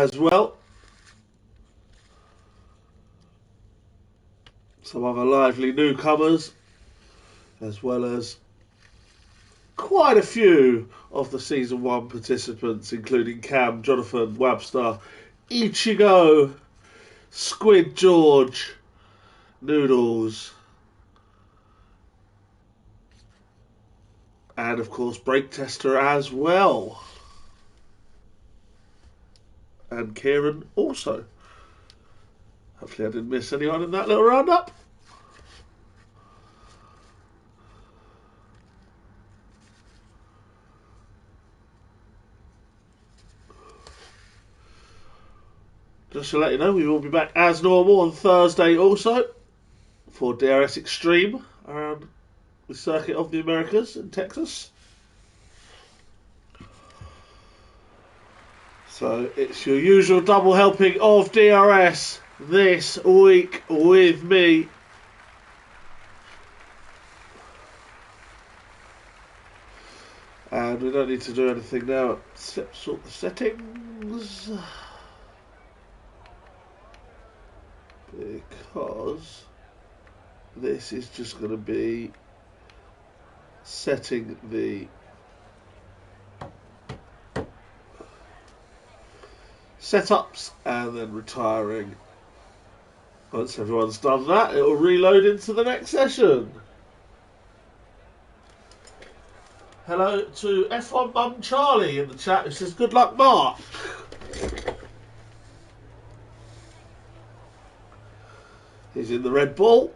as well. Some other lively newcomers, as well as quite a few of the Season 1 participants, including Cam, Jonathan, Webster, Ichigo, Squid George, Noodles, and of course Brake Tester as well. And Kieran also. Hopefully I didn't miss anyone in that little roundup. Just to let you know, we will be back as normal on Thursday also for DRS Extreme around the circuit of the Americas in Texas. So it's your usual double helping of DRS this week with me. And we don't need to do anything now except sort the settings. Because this is just going to be setting the setups and then retiring. Once everyone's done that, it will reload into the next session. Hello to F1 Mum Charlie in the chat who says good luck Mark. He's in the Red Bull.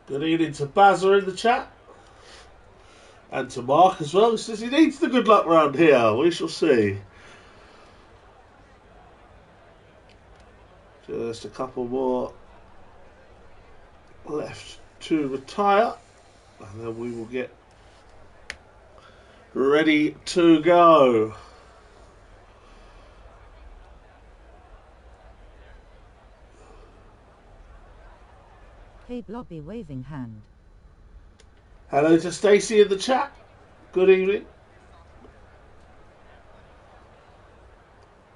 Good evening to Bazza in the chat. And to Mark as well, who says he needs the good luck round here. We shall see. Just a couple more left to retire. And then we will get ready to go. Hey Blobby waving hand. Hello to Stacey in the chat. Good evening.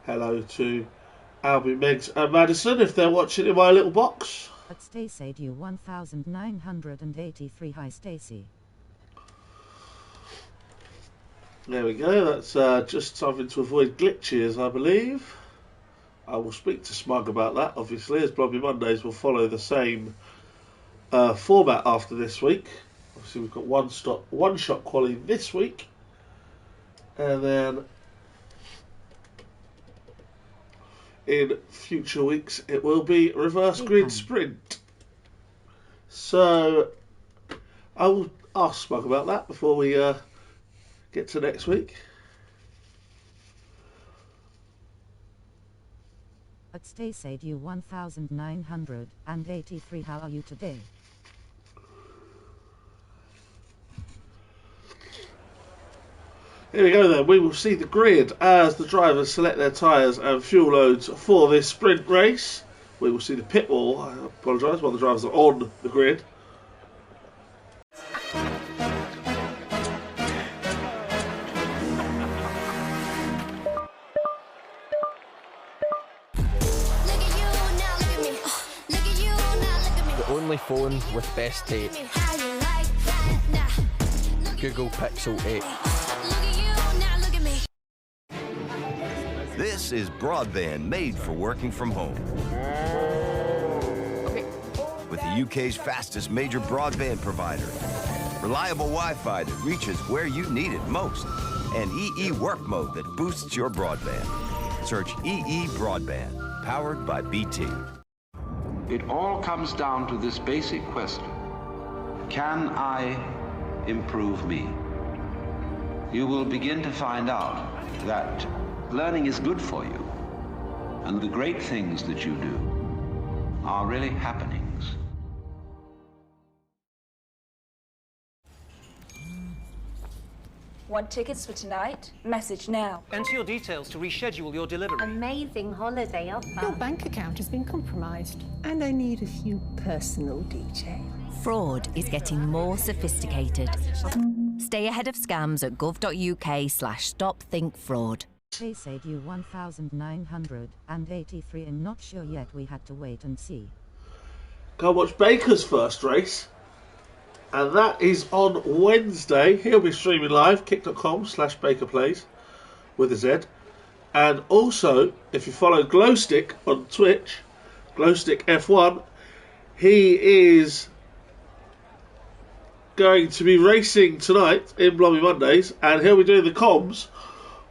Hello to Albie, Meggs and Madison if they're watching in my little box. At Stacey you 1983. Hi Stacey. There we go. That's just something to avoid glitches, I believe. I will speak to Smug about that, obviously, as Blobby Mondays will follow the same format after this week. Obviously, we've got one shot quality this week, and then in future weeks it will be reverse grid sprint. So I will ask Smug about that before we get to next week. At Stacey you 1983. How are you today? Here we go then, we will see the grid as the drivers select their tyres and fuel loads for this sprint race. We will see the pit wall, I apologise, while the drivers are on the grid. The only phone with best tape. Google Pixel 8. This is broadband made for working from home. With the UK's fastest major broadband provider. Reliable Wi-Fi that reaches where you need it most. And EE Work Mode that boosts your broadband. Search EE Broadband, powered by BT. It all comes down to this basic question. Can I improve me? You will begin to find out that learning is good for you, and the great things that you do are really happenings. Want tickets for tonight? Message now. Enter your details to reschedule your delivery. Amazing holiday offer. Your bank account has been compromised, and I need a few personal details. Fraud is getting more sophisticated. Stay ahead of scams at gov.uk/stopthinkfraud. They said you 1,983 and not sure yet, we had to wait and see. Go watch Baker's first race. And that is on Wednesday. He'll be streaming live, kick.com/BakerPlays with a Z. And also, if you follow Glowstick on Twitch, Glowstick F1, he is going to be racing tonight in Blobby Mondays, and he'll be doing the comms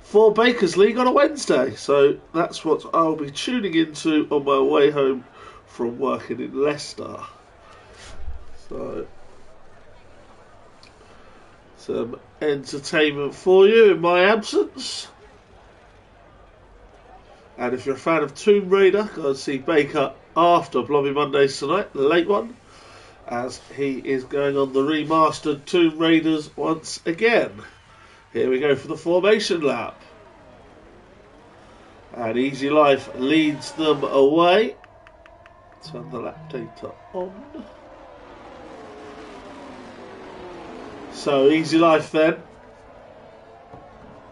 for Baker's League on a Wednesday. So that's what I'll be tuning into on my way home from working in Leicester. So some entertainment for you in my absence. And if you're a fan of Tomb Raider, go and see Baker after Blobby Mondays tonight, the late one, as he is going on the remastered Tomb Raiders once again. Here we go for the formation lap. And Easy Life leads them away. Turn the lap data on. So Easy Life then.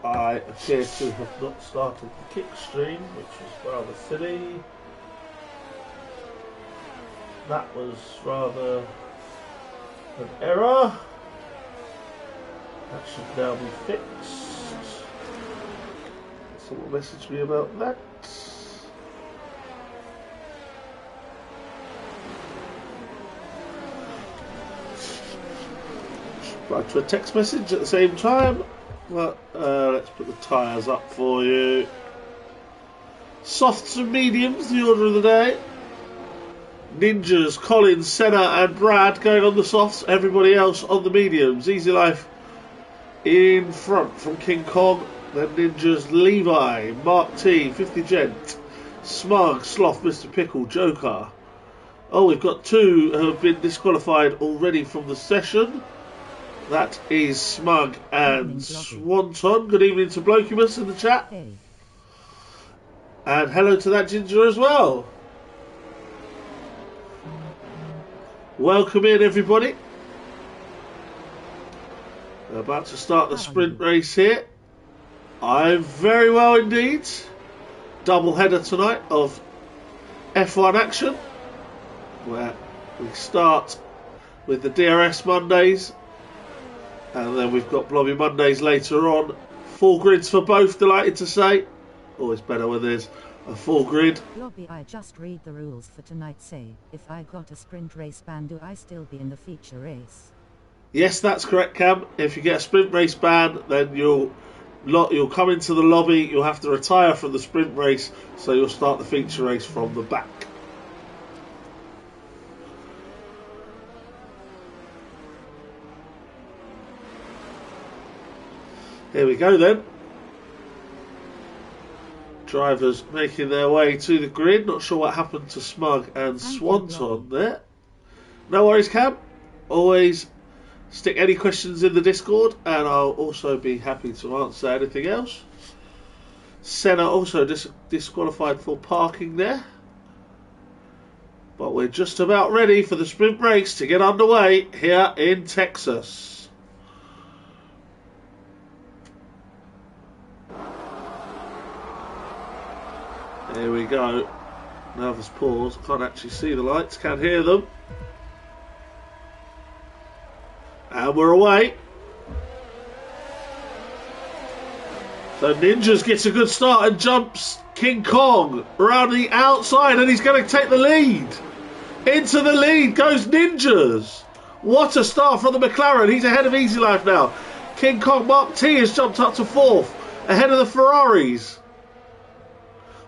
I appear to have not started the kick stream, which was rather silly. That was rather an error. That should now be fixed. Someone messaged me about that. Reply to a text message at the same time. Well, let's put the tyres up for you. Softs and mediums, the order of the day. Ninjas, Colin, Senna and Brad going on the softs. Everybody else on the mediums. Easy Life in front from King Kong. Then Ninjas, Levi, Mark T, 50 Gent, Smug, Sloth, Mr. Pickle, Joker. Oh, we've got two who have been disqualified already from the session. That is Smug and Swanton. Good evening to Blokumus in the chat. Hey. And hello to that Ginger as well. Welcome in, everybody. We're about to start the sprint race here. I'm very well indeed. Double header tonight of F1 action, where we start with the DRS Mondays, and then we've got Blobby Mondays later on. Full grids for both, delighted to say. Always better when there's a full grid. Blobby, I just read the rules for tonight. Say, if I got a sprint race ban, do I still be in the feature race? Yes, that's correct, Cam. If you get a sprint race ban, then you'll come into the lobby. You'll have to retire from the sprint race, so you'll start the feature race from the back. Here we go then. Drivers making their way to the grid. Not sure what happened to Smug and Swanton there. No worries, Cam. Always stick any questions in the Discord, and I'll also be happy to answer anything else. Senna also disqualified for parking there. But we're just about ready for the sprint race to get underway here in Texas. Here we go. Nervous pause. Can't actually see the lights. Can't hear them. And we're away. So Ninjas gets a good start and jumps King Kong around the outside, and he's going to take the lead. Into the lead goes Ninjas. What a start from the McLaren. He's ahead of Easy Life now. King Kong Mark T has jumped up to fourth, ahead of the Ferraris.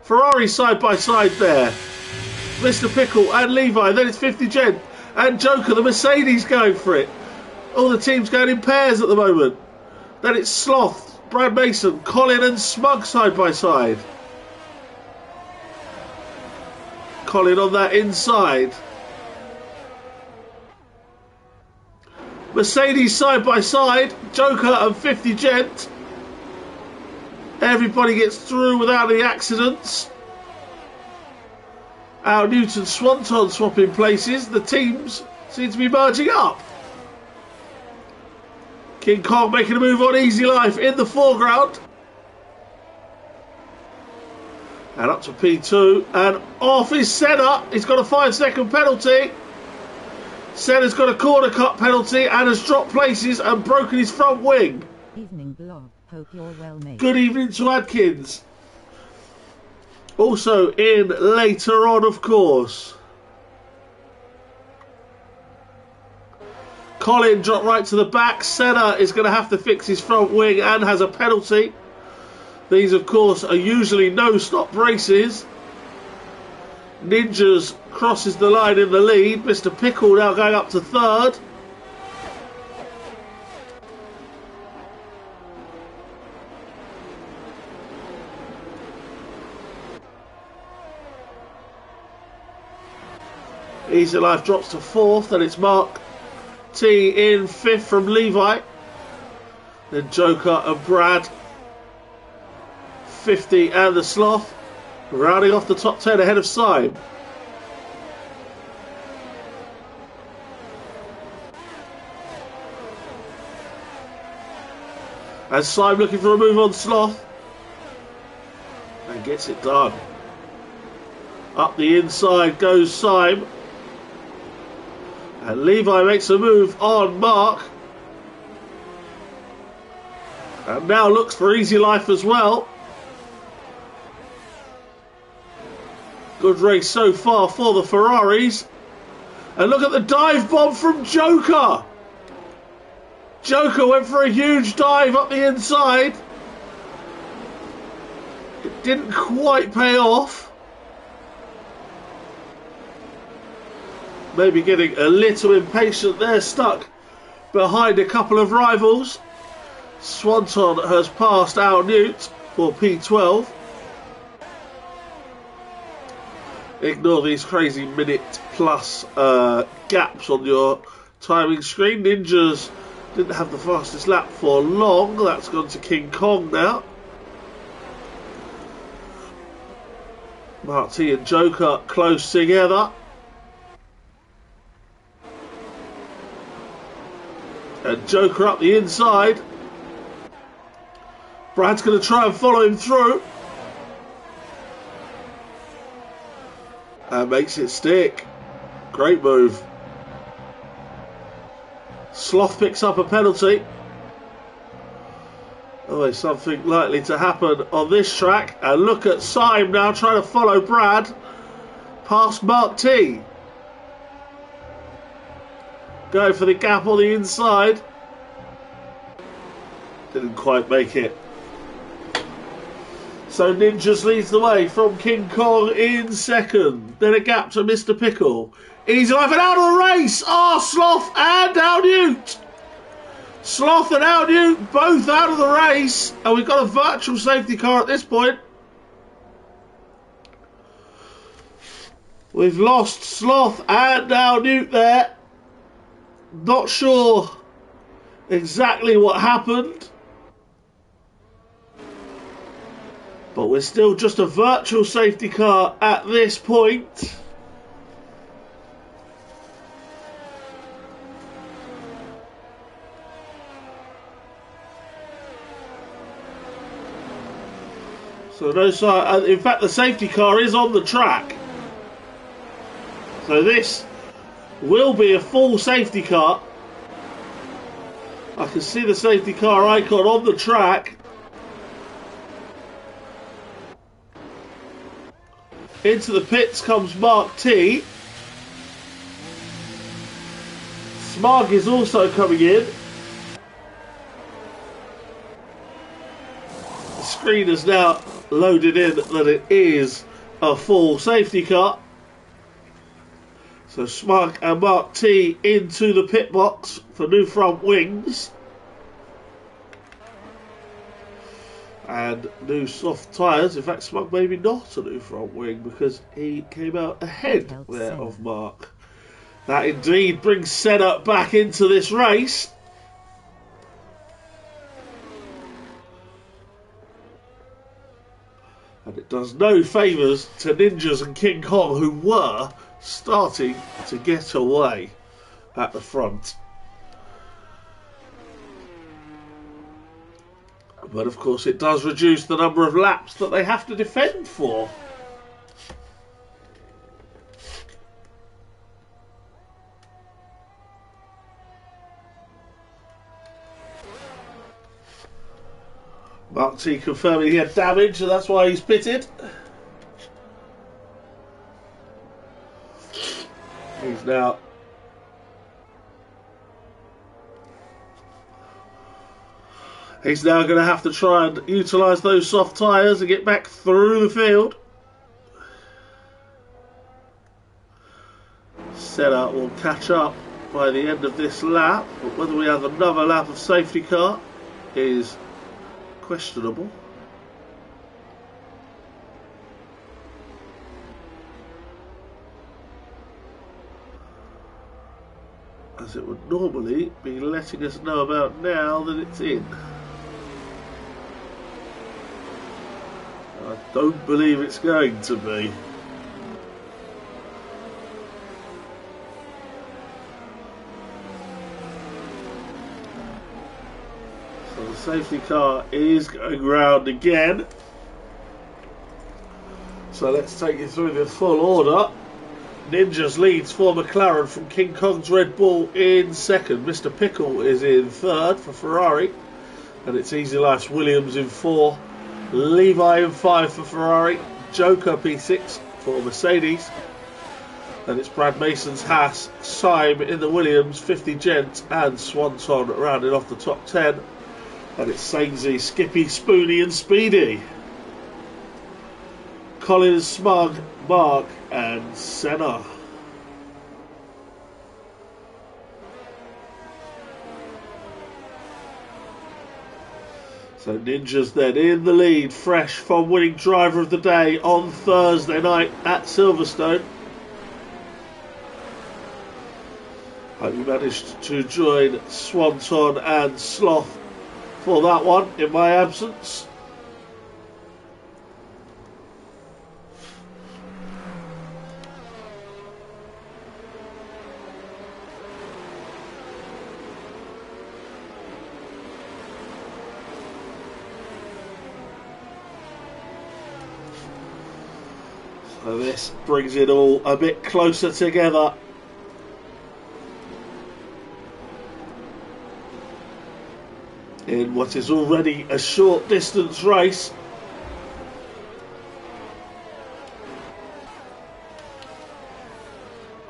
Ferrari side by side there. Mr. Pickle and Levi. Then it's 50 Gent and Joker, the Mercedes, going for it. All the teams going in pairs at the moment. Then it's Sloth, Brad Mason, Colin and Smug side by side. Colin on that inside. Mercedes side by side, Joker and 50 Gent. Everybody gets through without any accidents. Al Newton Swanton swapping places. The teams seem to be merging up. King Kong making a move on Easy Life in the foreground. And up to P2. And off is Senna. He's got a 5-second penalty. Senna's got a corner cut penalty and has dropped places and broken his front wing. Evening blog. Hope you're well, mate. Good evening to Adkins. Also in later on, of course. Colin dropped right to the back. Senna is going to have to fix his front wing and has a penalty. These, of course, are usually no-stop races. Ninjas crosses the line in the lead. Mr. Pickle now going up to third. Easy Life drops to fourth, and it's Mark T in fifth from Levi. Then Joker and Brad, 50 and the Sloth, rounding off the top 10 ahead of Syme. And Syme looking for a move on Sloth. And gets it done. Up the inside goes Syme. And Levi makes a move on Mark. And now looks for Easy Life as well. Good race so far for the Ferraris. And look at the dive bomb from Joker. Joker went for a huge dive up the inside. It didn't quite pay off. Maybe getting a little impatient there, stuck behind a couple of rivals. Swanton has passed Al Newt for P12. Ignore these crazy minute plus gaps on your timing screen. Ninjas didn't have the fastest lap for long. That's gone to King Kong now. Mark T and Joker close together. And Joker up the inside. Brad's going to try and follow him through. And makes it stick. Great move. Sloth picks up a penalty. Oh, there's something likely to happen on this track. And look at Syme now trying to follow Brad past Mark T. Go for the gap on the inside. Didn't quite make it. So Ninjas leads the way from King Kong in second. Then a gap to Mr. Pickle. Easy Life and out of the race. Sloth and Al Newt. Sloth and Al Newt both out of the race. And we've got a virtual safety car at this point. We've lost Sloth and Al Newt there. Not sure exactly what happened. But we're still just a virtual safety car at this point. So no sign. In fact, the safety car is on the track. So this will be a full safety car. I can see the safety car icon on the track. Into the pits comes Mark T. Smug is also coming in. The screen is now loaded in that it is a full safety car. So Smug and Mark T into the pit box for new front wings. And new soft tyres. In fact, Smug maybe not a new front wing because he came out ahead there of Mark. That indeed brings Senna back into this race. And it does no favours to Ninjas and King Kong, who were starting to get away at the front. But of course it does reduce the number of laps that they have to defend for. Mark T confirming he had damage, and that's why he's pitted. He's now going to have to try and utilise those soft tyres and get back through the field. Senna will catch up by the end of this lap, but whether we have another lap of safety car is questionable. As it would normally be letting us know about now that it's in. I don't believe it's going to be. So the safety car is going round again. So let's take you through the full order. Ninjas leads for McLaren from King Kong's Red Bull in second. Mr. Pickle is in third for Ferrari. And it's Easy Life's Williams in 4. Levi in 5 for Ferrari. Joker P6 for Mercedes. And it's Brad Mason's Haas, Syme in the Williams, 50 Gent and Swanson rounding off the top 10. And it's Sainsy, Skippy, Spoony and Speedy. Collins, Smug, Mark and Senna. So Ninjas then in the lead, fresh from winning driver of the day on Thursday night at Silverstone. Hope you managed to join Swanton and Sloth for that one in my absence. So this brings it all a bit closer together. In what is already a short distance race.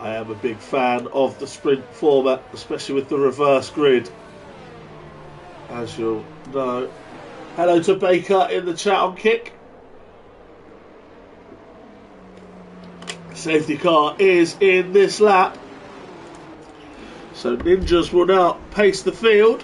I am a big fan of the sprint format, especially with the reverse grid, as you'll know. Hello to Baker in the chat on Kick. Safety car is in this lap. So Ninjas will now pace the field.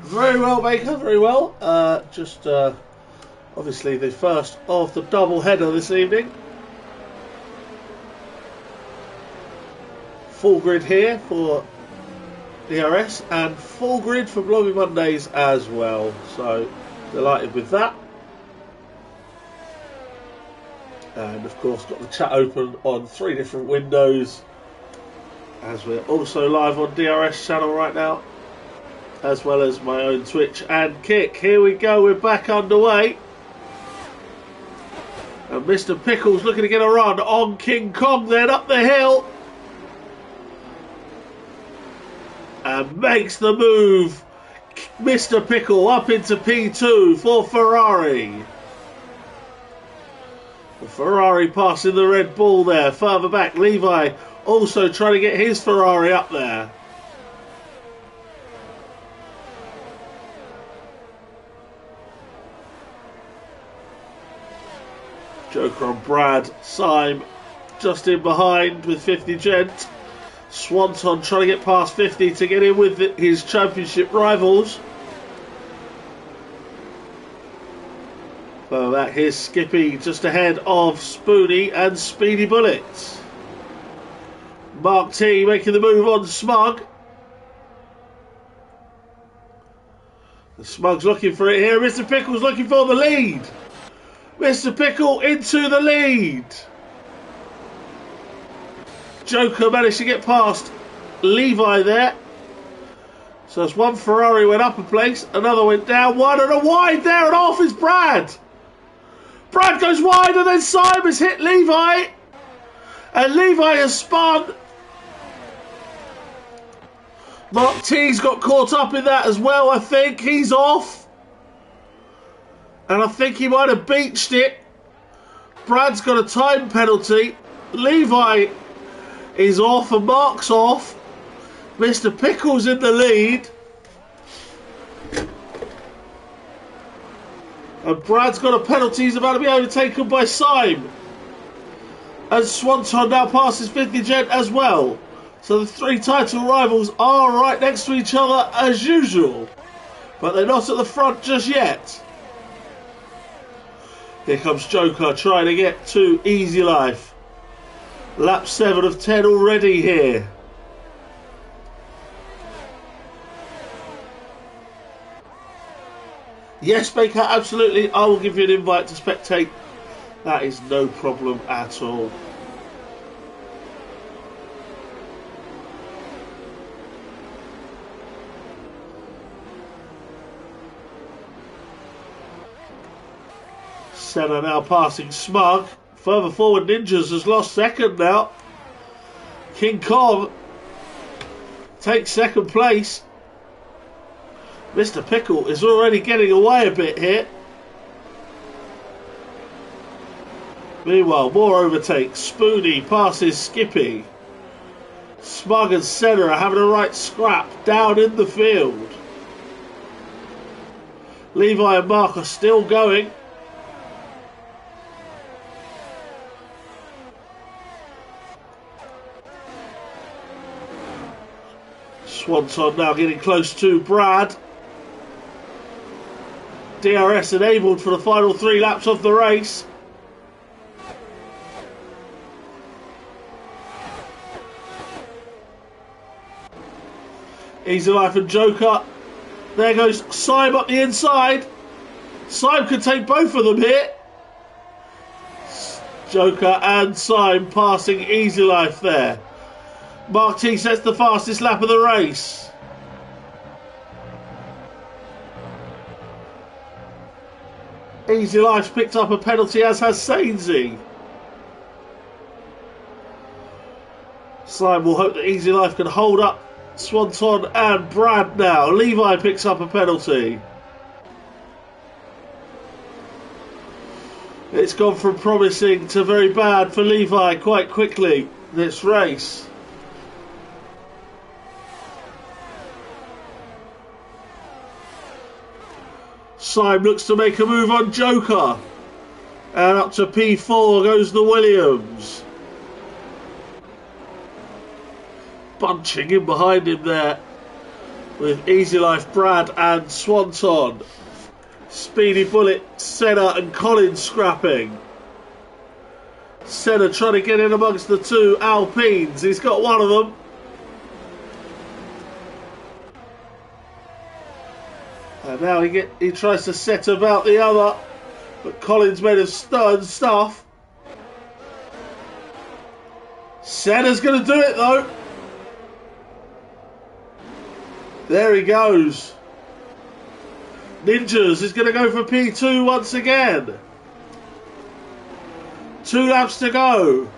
Very well, Baker, very well. Obviously the first of the double header this evening. Full grid here for DRS and full grid for Bloody Mondays as well. So delighted with that. And of course got the chat open on 3 different windows, as we're also live on DRS channel right now, as well as my own Twitch and Kick. Here we go, we're back underway. And Mr. Pickle's looking to get a run on King Kong then up the hill. And makes the move. Mr. Pickle up into P2 for Ferrari. The Ferrari passing the Red Bull there. Further back, Levi also trying to get his Ferrari up there. Joker on Brad. Syme just in behind with 50 Gent. Swanton trying to get past 50 to get in with his championship rivals. So that here's Skippy just ahead of Spoony and Speedy Bullets. Mark T making the move on Smug. The Smug's looking for it here. Mr. Pickle's looking for the lead. Mr. Pickle into the lead. Joker managed to get past Levi there. So it's one Ferrari went up a place, another went down, one and a wide there, and off is Brad. Brad goes wide, and then Simon's hit Levi. And Levi has spun. Mark T's got caught up in that as well, I think. He's off. And I think he might have beached it. Brad's got a time penalty. Levi is off and Mark's off. Mr. Pickle's in the lead. And Brad's got a penalty. He's about to be overtaken by Sime. And Swanton now passes 50 Gent as well. So the three title rivals are right next to each other as usual. But they're not at the front just yet. Here comes Joker trying to get to Easy Life. Lap 7 of 10 already here. Yes, Baker, absolutely. I will give you an invite to spectate. That is no problem at all. Senna now passing Smug. Further forward, Ninjas has lost second now. King Kong takes second place. Mr. Pickle is already getting away a bit here. Meanwhile, more overtakes. Spoony passes Skippy. Smug and Senna are having a right scrap down in the field. Levi and Mark are still going. Swanson now getting close to Brad. DRS enabled for the final 3 laps of the race. Easy Life and Joker. There goes Sime up the inside. Sime could take both of them here. Joker and Sime passing Easy Life there. Mark T sets the fastest lap of the race. Easy Life's picked up a penalty, as has Sainsy. Sime will hope that Easy Life can hold up Swanton and Brad now. Levi picks up a penalty. It's gone from promising to very bad for Levi quite quickly this race. Sime looks to make a move on Joker. And up to P4 goes the Williams. Bunching in behind him there with Easy Life, Brad and Swanton. Speedy Bullet, Senna and Collins scrapping. Senna trying to get in amongst the two Alpines. He's got one of them. And now he tries to set about the other, but Collins made of stern stuff. Senna's going to do it though. There he goes. Ninjas is going to go for P2 once again. 2 laps to go.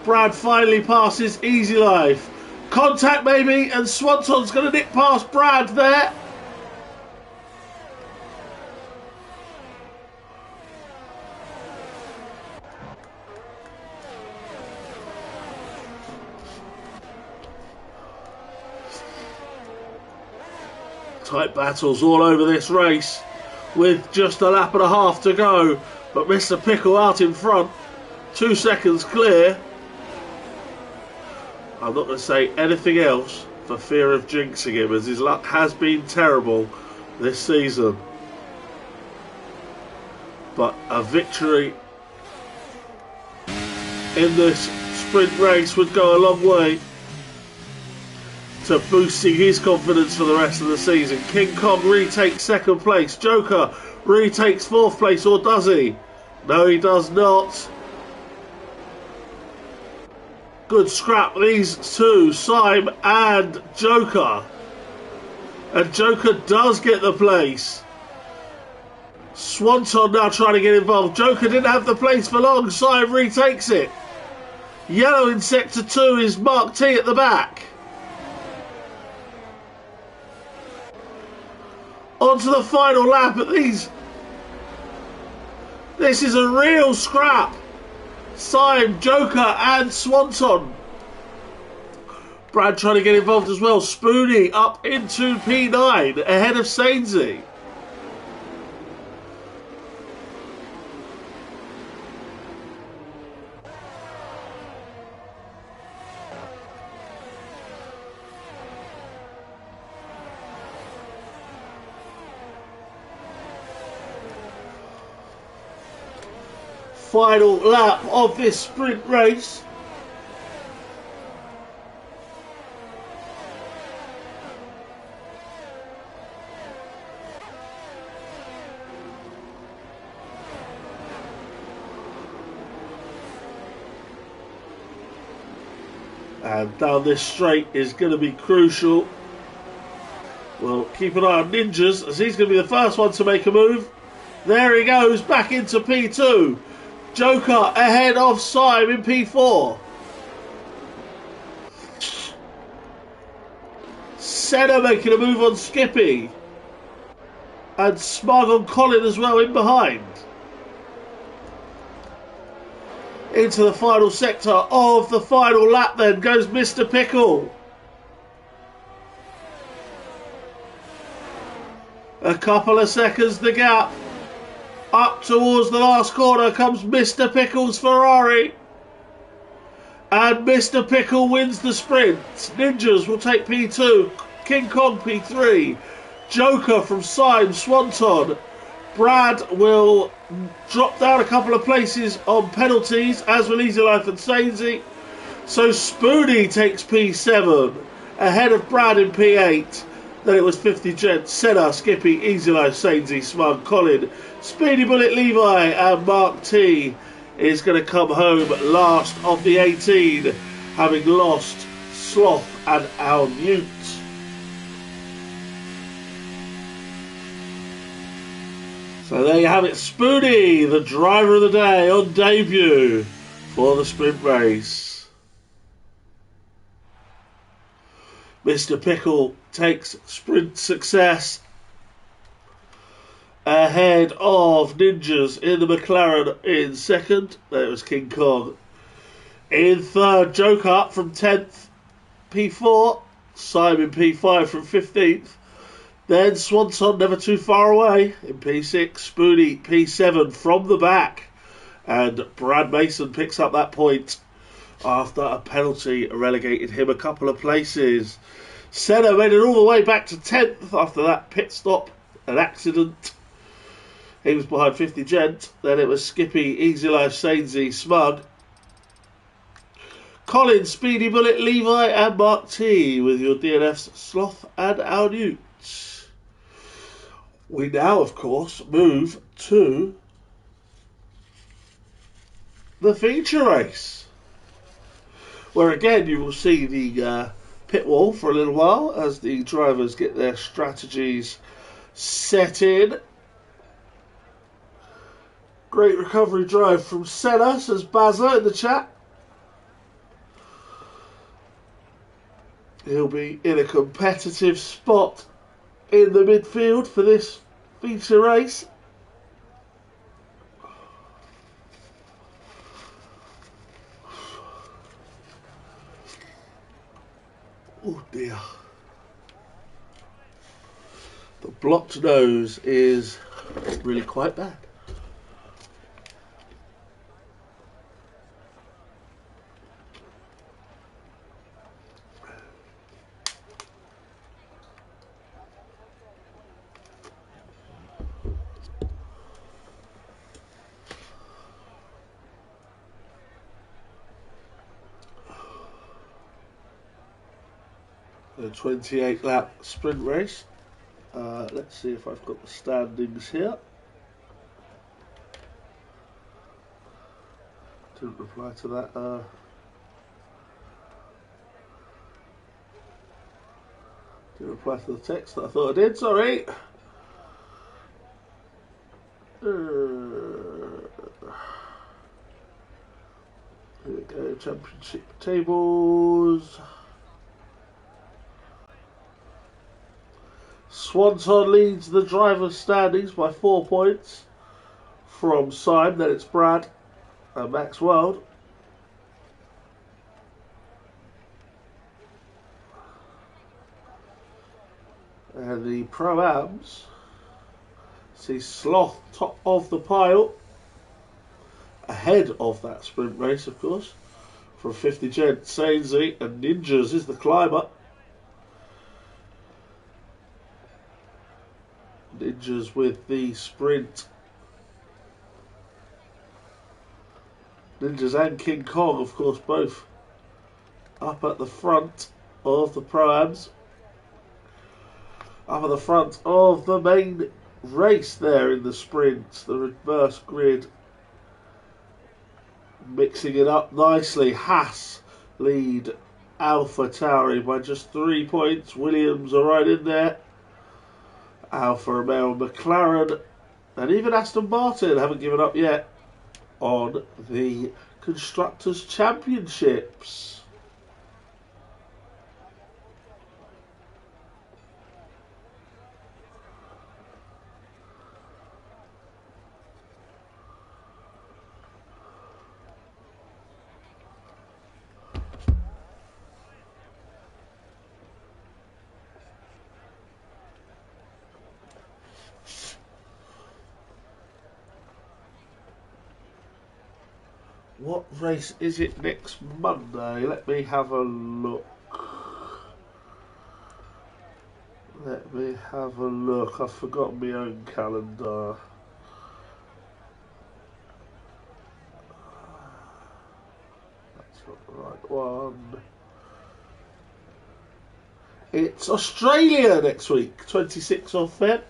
Brad finally passes Easy Life. Contact maybe, and Swanton's going to nick past Brad there. Tight battles all over this race with just a lap and a half to go, but Mr. Pickle out in front, 2 seconds clear. I'm not going to say anything else for fear of jinxing him, as his luck has been terrible this season. But a victory in this sprint race would go a long way to boosting his confidence for the rest of the season. King Kong retakes second place. Joker retakes fourth place, or does he? No, he does not. Good scrap, these two, Syme and Joker. And Joker does get the place. Swanton now trying to get involved. Joker didn't have the place for long. Syme retakes it. Yellow in sector 2 is Mark T at the back. On to the final lap at these. This is a real scrap. Syme, Joker and Swanton. Brad trying to get involved as well. Spoony up into P9 ahead of Sainsey. Final lap of this sprint race. And down this straight is going to be crucial. We'll keep an eye on Ninjas, as he's going to be the first one to make a move. There he goes, back into P2. Joker ahead of Syme in P4. Senna making a move on Skippy. And Smug on Colin as well in behind. Into the final sector of the final lap then goes Mr. Pickle. A couple of seconds the gap. Up towards the last corner comes Mr. Pickle's Ferrari. And Mr. Pickle wins the sprint. Ninjas will take P2. King Kong P3. Joker from Syme, Swanton. Brad will drop down a couple of places on penalties, as will Easy Life and Sainsey. So Spoony takes P7 ahead of Brad in P8. Then it was 50 Gent, Senna, Skippy, Easy Life, Sainsey, Smug, Colin, Speedy Bullet Levi, and Mark T is going to come home last of the 18, having lost Sloth and Al Newt. So there you have it, Spoony, the driver of the day on debut for the sprint race. Mr. Pickle takes sprint success ahead of Ninjas in the McLaren in second. There was King Kong in third. Joker up from 10th, P4. Syme P5 from 15th. Then Swanson never too far away in P6. Spoony P7 from the back. And Brad Mason picks up that point after a penalty relegated him a couple of places. Senna made it all the way back to 10th after that pit stop, an accident. He was behind 50 Gent. Then it was Skippy, Easy Life, Sainsey, Smug, Colin, Speedy Bullet, Levi and Mark T with your DNFs, Sloth and Al Newt. We now, of course, move to the feature race, where again you will see the pit wall for a little while as the drivers get their strategies set in. Great recovery drive from Senna, says Bazza in the chat. He'll be in a competitive spot in the midfield for this feature race. Oh dear. The blocked nose is really quite bad. A 28 lap sprint race. Let's see if I've got the standings here. Didn't reply to that. Didn't reply to the text that I thought I did, sorry. Here we go, championship tables. Swanson leads the drivers' standings by 4 points from Syme, then it's Brad and Max World. And the Pro-Ams see Sloth top of the pile, ahead of that sprint race, of course, from 50 Gent, Sainsy and Ninjas is the climber. Ninjas with the sprint. Ninjas and King Kong, of course, both up at the front of the Pro-Ams. Up at the front of the main race there in the sprint. The reverse grid mixing it up nicely. Haas lead Alpha Tauri by just 3 points. Williams are right in there. Alfa Romeo, McLaren and even Aston Martin haven't given up yet on the Constructors' Championships. What race is it next Monday? Let me have a look. I've forgotten my own calendar. That's not the right one. It's Australia next week, 26th of Feb.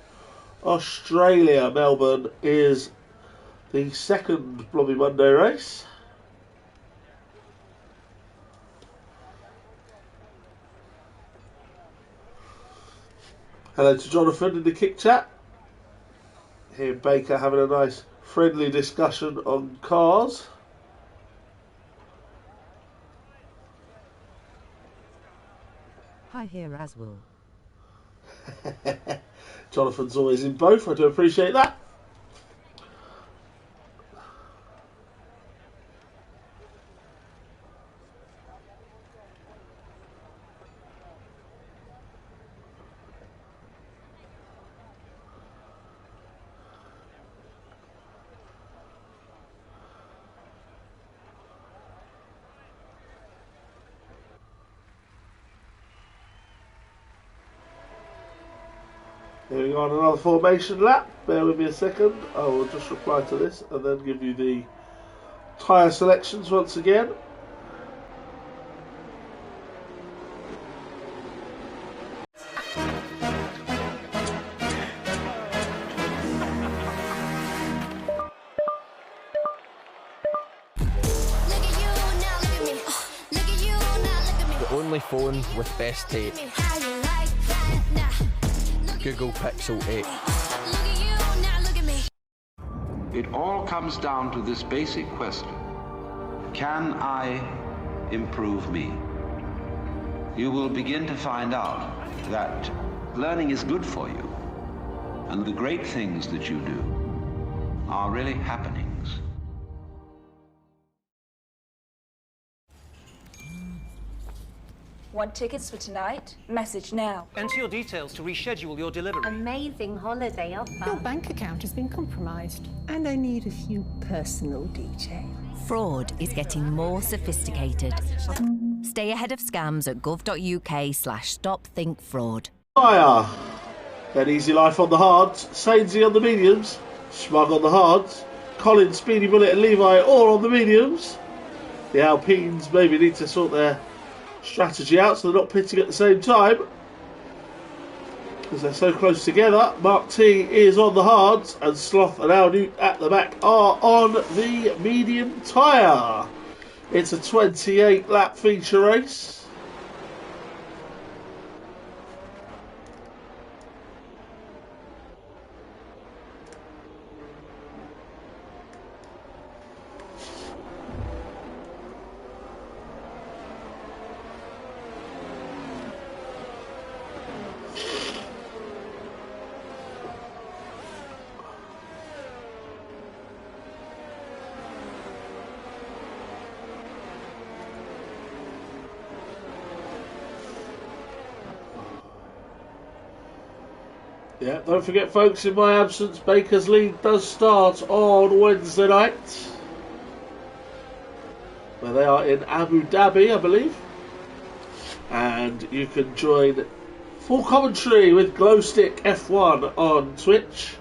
Australia, Melbourne is the second Blobby Monday race. Hello to Jonathan in the Kick Chat. Here in Baker having a nice friendly discussion on cars. Hi here as well. Jonathan's always in both, I do appreciate that. Moving on, another formation lap. Bear with me a second. I will just reply to this and then give you the tyre selections once again. The only phone with best tape. Google Pixel 8. It all comes down to this basic question. Can I improve me? You will begin to find out that learning is good for you, and the great things that you do are really happenings. Want tickets for tonight? Message now. Enter your details to reschedule your delivery. Amazing holiday offer. Your bank account has been compromised, and I need a few personal details. Fraud is getting more sophisticated. Stay ahead of scams at gov.uk/stopthinkfraud. Fire! Then Easy Life on the hards, Sainsy on the mediums, Smug on the hards, Colin, Speedy Bullet and Levi all on the mediums. The Alpines maybe need to sort their strategy out so they're not pitting at the same time, because they're so close together. Mark T is on the hards, and Sloth and Al Newt at the back are on the medium tyre. It's a 28 lap feature race. Yeah, don't forget, folks, in my absence, Baker's League does start on Wednesday night, where they are in Abu Dhabi, I believe. And you can join full commentary with Glowstick F1 on Twitch.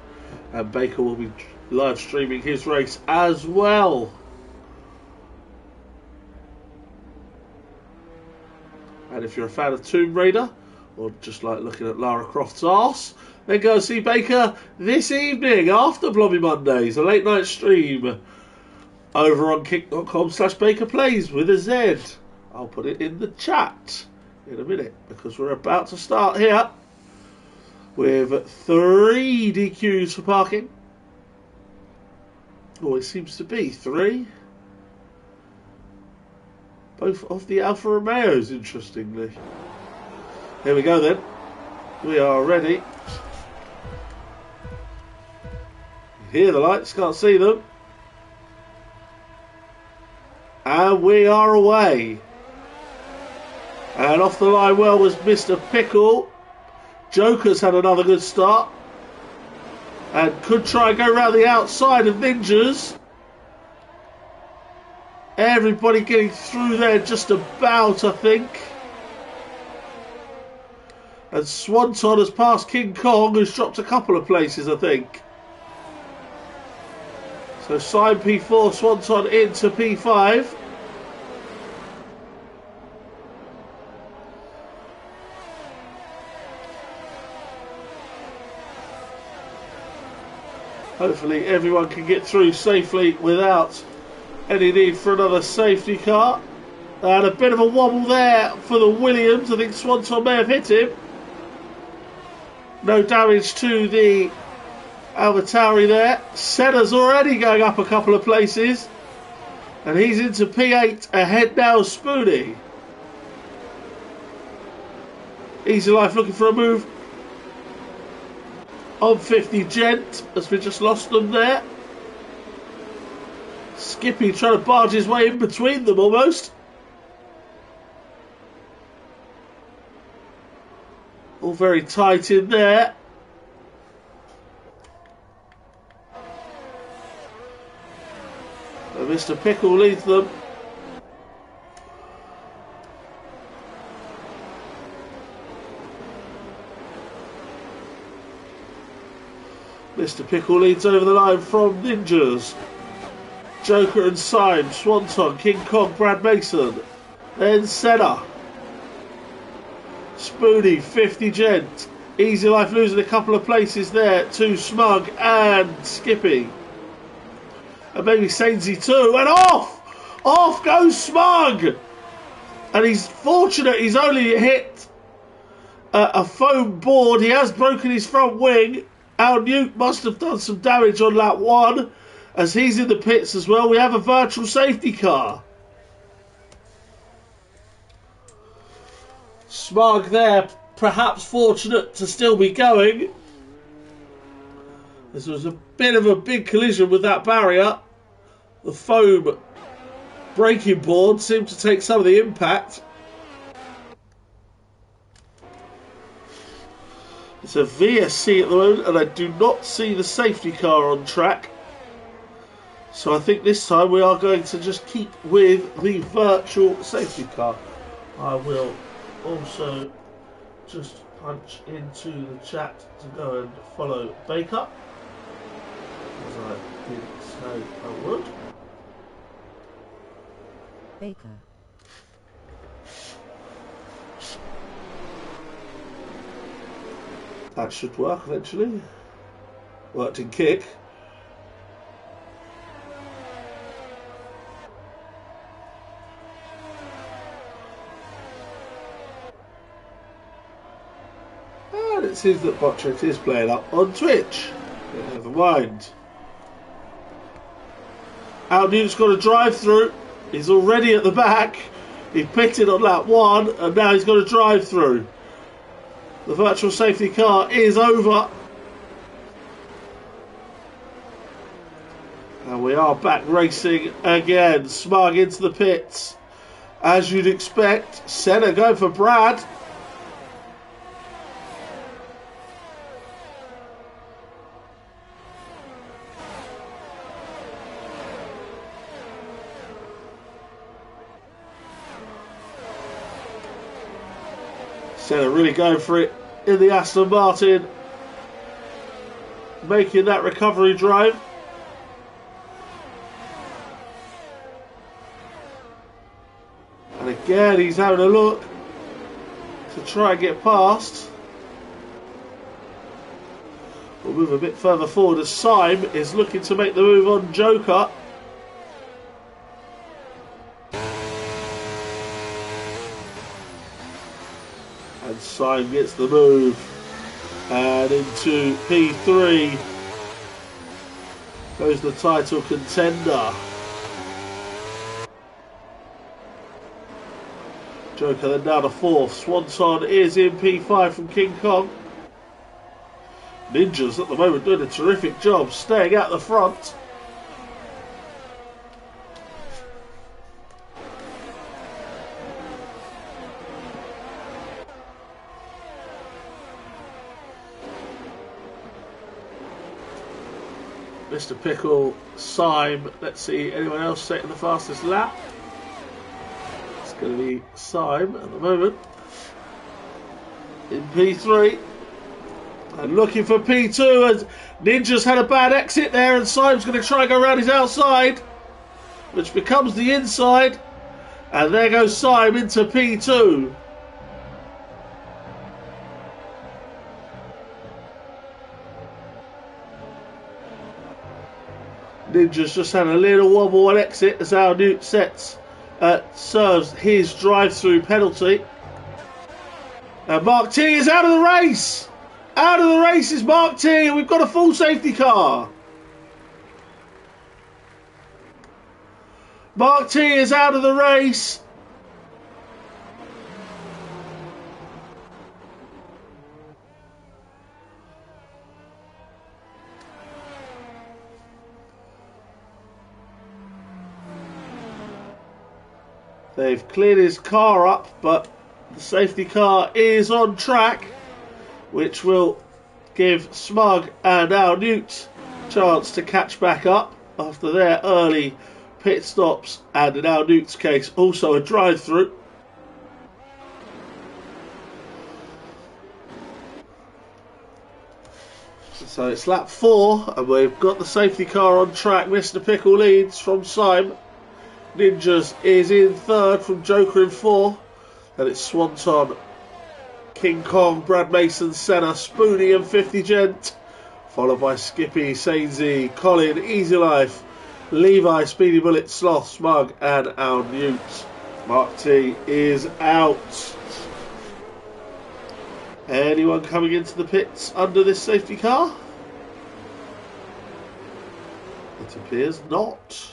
And Baker will be live streaming his race as well. And if you're a fan of Tomb Raider, or just like looking at Lara Croft's arse, then go see Baker this evening after Blobby Mondays, a late night stream over on kick.com/BakerPlays with a Z. I'll put it in the chat in a minute, because we're about to start here with 3 DQs for parking. Oh, it seems to be 3. Both of the Alfa Romeos, interestingly. Here we go then. We are ready. You hear the lights, can't see them. And we are away. And off the line well was Mr. Pickle. Joker's had another good start. And could try and go round the outside of Ninjas. Everybody getting through there just about, I think. And Swanton has passed King Kong, who's dropped a couple of places, I think. So Sign P4, Swanton into P5. Hopefully everyone can get through safely without any need for another safety car. And a bit of a wobble there for the Williams. I think Swanton may have hit him. No damage to the AlphaTauri there. Senna's already going up a couple of places. And he's into P8, ahead now of Spoonie. Easy Life looking for a move on 50 Gent, as we just lost them there. Skippy trying to barge his way in between them almost. All very tight in there. And Mr. Pickle leads them. Mr. Pickle leads over the line from Ninjas. Joker and Syme, Swanton, King Kong, Brad Mason. Then Senna. Spoonie, 50 Gent. Easy Life losing a couple of places there to Smug and Skippy. And maybe Sainsy too. And off! Off goes Smug! And he's fortunate he's only hit a foam board. He has broken his front wing. Al Newt must have done some damage on lap 1, as he's in the pits as well. We have a virtual safety car. Smug there, perhaps fortunate to still be going. This was a bit of a big collision with that barrier. The foam braking board seemed to take some of the impact. It's a VSC at the moment, and I do not see the safety car on track. So I think this time we are going to just keep with the virtual safety car. I will also just punch into the chat to go and follow Baker, as I did say I would. Baker. That should work eventually. Worked in kick. And it seems that Botchet is playing up on Twitch. Never mind. Al Newton's got a drive through. He's already at the back. He pitted on lap 1 and now he's got a drive through. The virtual safety car is over. And we are back racing again. Smug into the pits. As you'd expect, Senna going for Brad. Senna really going for it in the Aston Martin. Making that recovery drive. And again, he's having a look to try and get past. We'll move a bit further forward as Syme is looking to make the move on Joker. And Syme gets the move. And into P3 goes the title contender. Joker then down to 4th. Swanson is in P5 from King Kong. Ninjas at the moment doing a terrific job staying at the front. Mr. Pickle, Syme. Let's see anyone else taking the fastest lap. It's going to be Syme at the moment. In P3. And looking for P2 as Ninja's had a bad exit there and Syme's going to try and go around his outside. Which becomes the inside. And there goes Syme into P2. Ninja's just had a little wobble on exit as Al Newt serves his drive-through penalty. And Mark T is out of the race! Out of the race is Mark T, and we've got a full safety car. Mark T is out of the race. They've cleared his car up, but the safety car is on track, which will give Smug and Al Newt a chance to catch back up after their early pit stops, and in Al Newt's case also a drive-through. So it's lap 4 and we've got the safety car on track. Mr. Pickle leads from Syme. Ninjas is in 3rd from Joker in 4. And it's Swanton, King Kong, Brad Mason, Senna, Spoonie and 50 Gent. Followed by Skippy, Sainsy, Colin, Easy Life, Levi, Speedy Bullet, Sloth, Smug and Al Newt. Mark T is out. Anyone coming into the pits under this safety car? It appears not.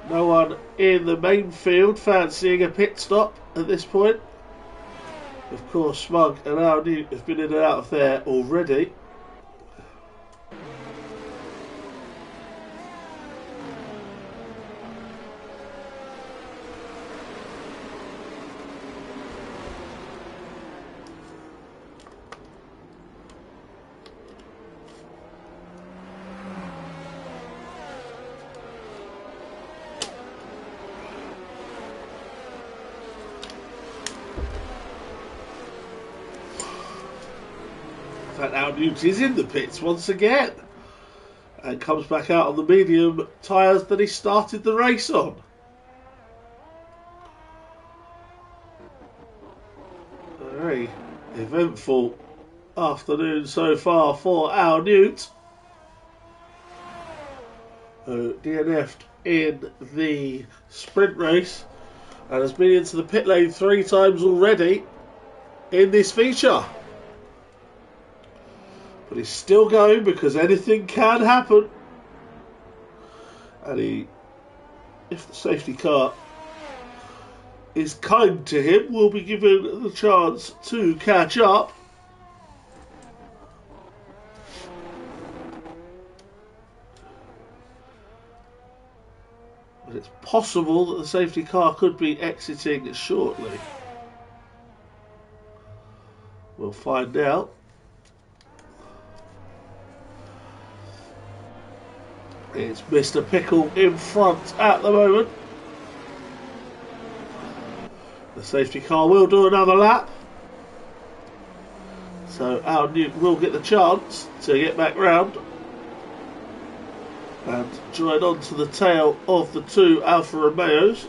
No one in the main field fancying a pit stop at this point. Of course, Smug and Al Newt have been in and out of there already. And Al Newt is in the pits once again. And comes back out on the medium tyres that he started the race on. A very eventful afternoon so far for Al Newt, who DNF'd in the sprint race and has been into the pit lane 3 times already in this feature. But he's still going because anything can happen. And if the safety car is kind to him, will be given the chance to catch up. But it's possible that the safety car could be exiting shortly. We'll find out. It's Mr. Pickle in front at the moment. The safety car will do another lap. So Al Newt will get the chance to get back round and join on to the tail of the 2 Alfa Romeos.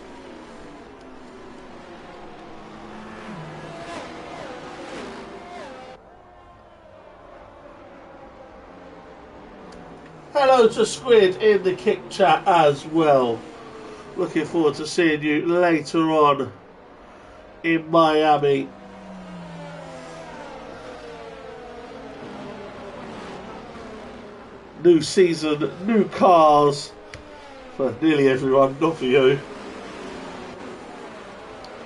Hello to Squid in the Kick Chat as well. Looking forward to seeing you later on in Miami. New season, new cars for nearly everyone, not for you.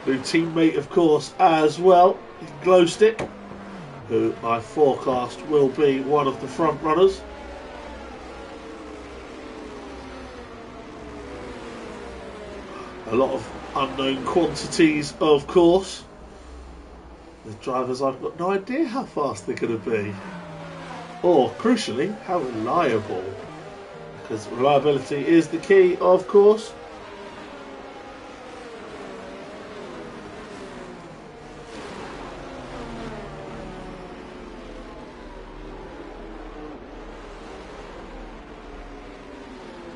New teammate, of course, as well, in Glowstick, who I forecast will be one of the front runners. A lot of unknown quantities, of course. The drivers, I've got no idea how fast they're going to be. Or, crucially, how reliable. Because reliability is the key, of course.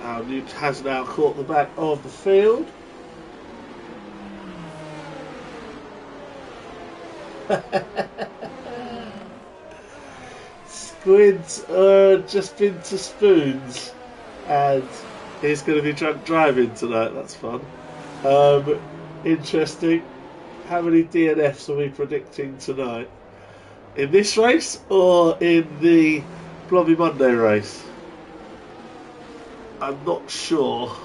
Al Newt has now caught the back of the field. Squid's just been to Spoons and he's going to be drunk driving tonight. That's fun. Interesting. How many DNFs are we predicting tonight? In this race or in the Blobby Monday race? I'm not sure.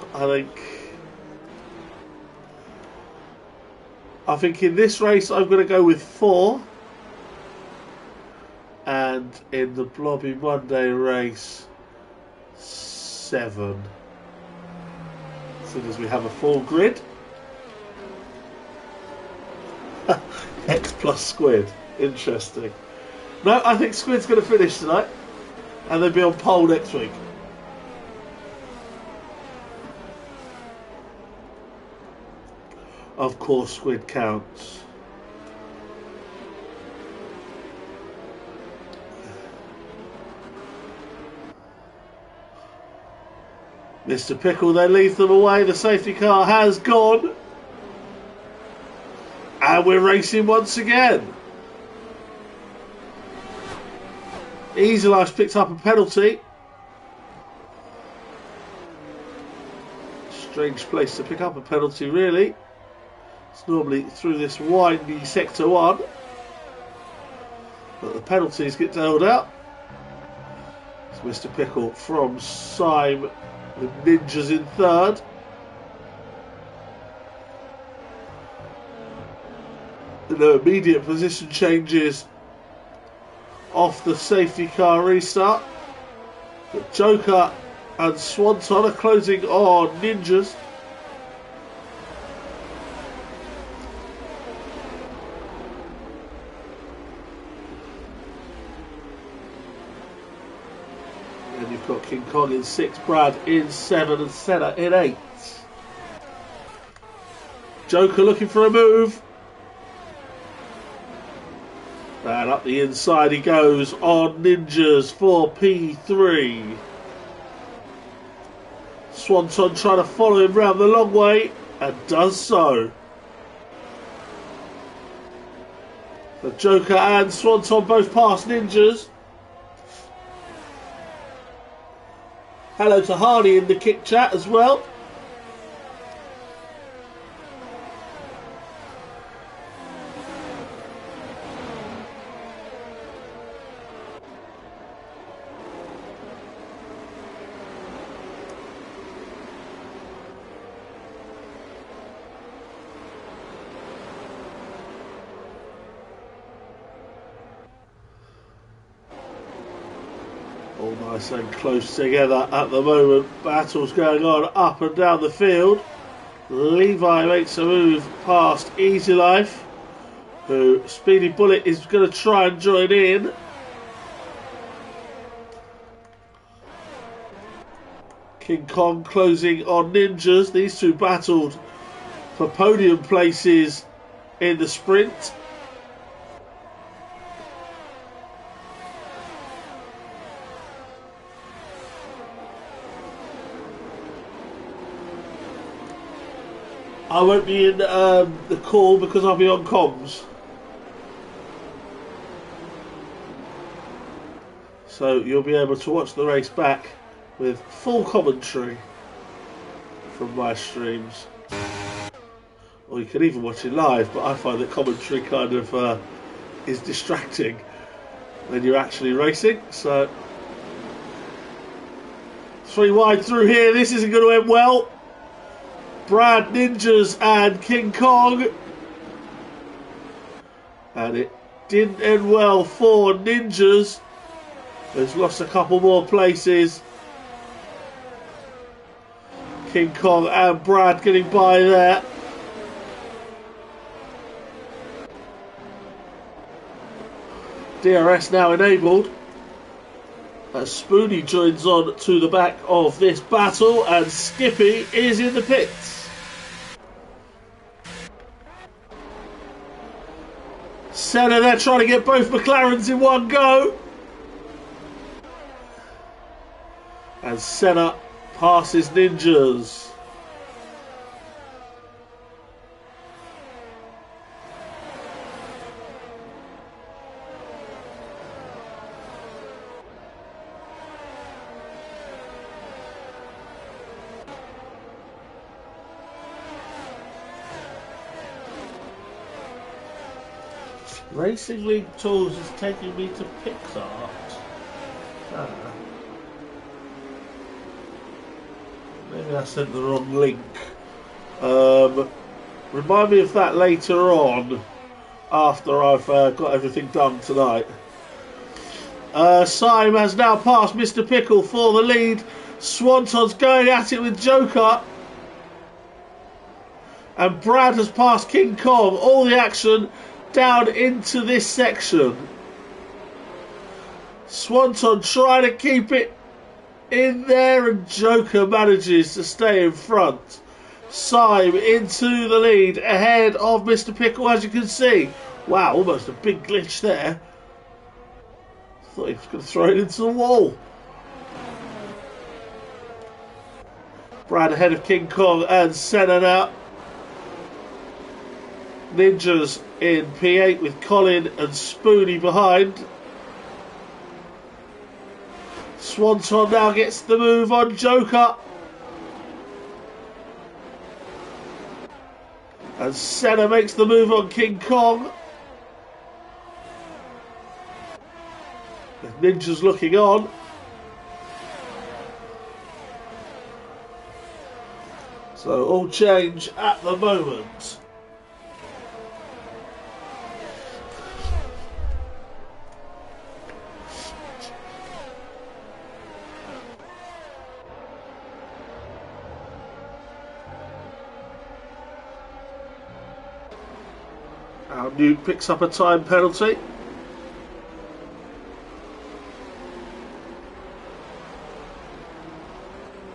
I think in this race I'm going to go with 4. And in the Blobby Monday race, 7. As soon as we have a full grid. X plus Squid. Interesting. No, I think Squid's going to finish tonight. And they'll be on pole next week. Of course, Squid counts. Mr. Pickle then leads them away. The safety car has gone. And we're racing once again. Easy Life's picked up a penalty. Strange place to pick up a penalty, really. It's normally through this windy sector 1. But the penalties get dealt out. It's Mr. Pickle from Syme with Ninjas in 3rd. The immediate position changes off the safety car restart. But Joker and Swanton are closing on Ninjas. And you've got King Kong in 6, Brad in 7 and Senna in 8. Joker looking for a move. And up the inside he goes on Ninjas for P3. Swanton trying to follow him round the long way, and does so. The Joker and Swanton both past Ninjas. Hello to Hardy in the kick chat as well. All nice and close together at the moment. Battles going on up and down the field. Levi makes a move past Easy Life, who Speedy Bullet is going to try and join in. King Kong closing on Ninjas. These two battled for podium places in the sprint. I won't be in the call because I'll be on comms. So you'll be able to watch the race back with full commentary from my streams. Or you can even watch it live, but I find that commentary kind of is distracting when you're actually racing. So 3 wide through here, this isn't going to end well. Brad, Ninjas and King Kong. And it didn't end well for Ninjas, who's lost a couple more places. King Kong and Brad getting by there. DRS now enabled. As Spoony joins on to the back of this battle, and Skippy is in the pits. Senna there trying to get both McLarens in one go. And Senna passes Ninjas. Racing League Tools is taking me to PixArt. Maybe I sent the wrong link. Remind me of that later on, after I've got everything done tonight. Syme has now passed Mr. Pickle for the lead. Swanton's going at it with Joker. And Brad has passed King Kong. All the action down into this section. Swanton trying to keep it in there, and Joker manages to stay in front. Syme into the lead ahead of Mr. Pickle, as you can see. Wow, almost a big glitch there. Thought he was going to throw it into the wall. Brad ahead of King Kong and Senna now. Ninjas in P8 with Colin and Spoony behind. Swanton now gets the move on Joker. And Senna makes the move on King Kong. Ninjas looking on. So all change at the moment. Our Newt picks up a time penalty.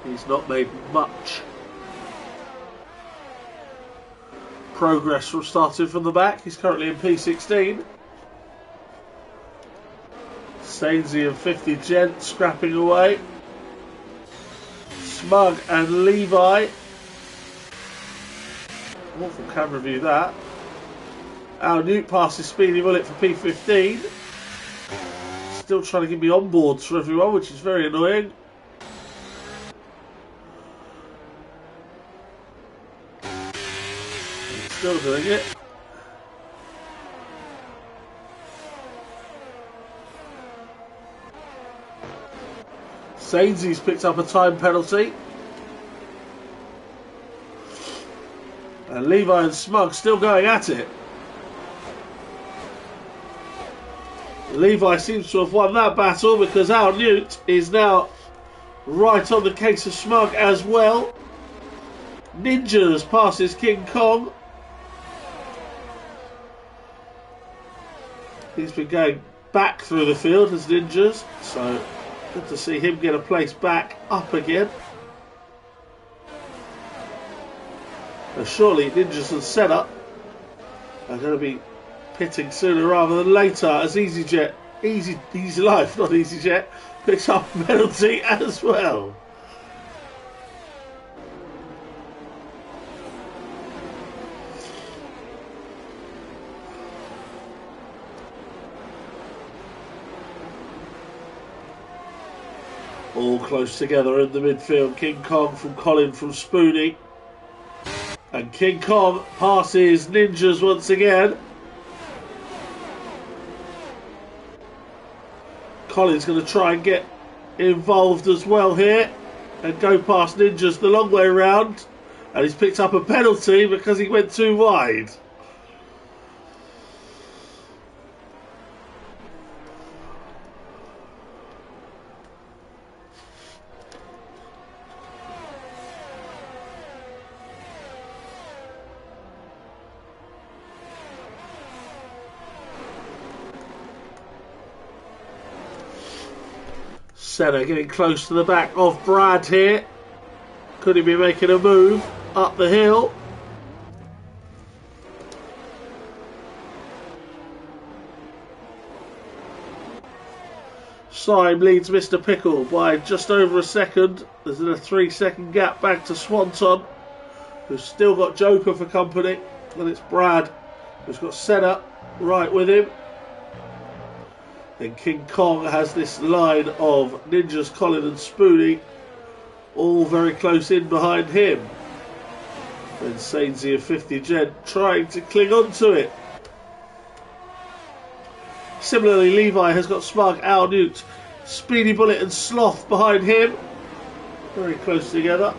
He's not made much progress from starting from the back. He's currently in P16. Sainsy and 50 Gent scrapping away. Smug and Levi. Awful camera view that. Al Newt passes Speedy Bullet for P15. Still trying to give me onboards for everyone, which is very annoying. Still doing it. Sainsy's picked up a time penalty. And Levi and Smug still going at it. Levi seems to have won that battle because Al Newt is now right on the case of Smug as well. Ninjas passes King Kong. He's been going back through the field as Ninjas, so good to see him get a place back up again. Now surely Ninjas and Setup are going to be pitting sooner rather than later as EasyJet, Easy Life, not EasyJet, picks up a penalty as well. All close together in the midfield. King Kong from Colin from Spoonie. And King Kong passes Ninjas once again. Colin's going to try and get involved as well here and go past Ninjas the long way round. And he's picked up a penalty because he went too wide. Senna getting close to the back of Brad here. Could he be making a move up the hill? Syme leads Mr. Pickle by just over a second. There's a 3-second gap back to Swanton, who's still got Joker for company. And it's Brad, who's got Senna right with him. Then King Kong has this line of Ninjas, Colin and Spoonie, all very close in behind him. Then Sainsy and 50 Gent trying to cling on to it. Similarly, Levi has got Smug, Al Newt, Speedy Bullet and Sloth behind him. Very close together.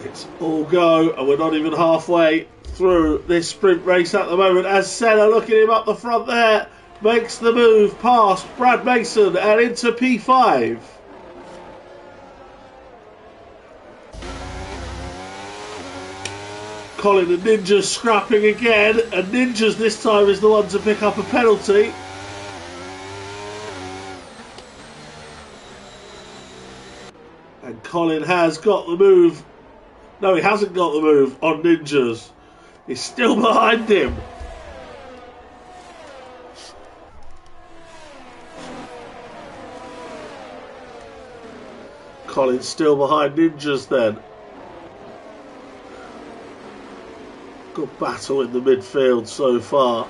It's all go, and we're not even halfway through this sprint race at the moment as Senna, looking him up the front there, makes the move past Brad Mason and into P5. Colin and Ninjas scrapping again, and Ninjas this time is the one to pick up a penalty. And Colin has got the move. No, he hasn't got the move on Ninjas. He's still behind him. Colin's still behind Ninjas then. Good battle in the midfield so far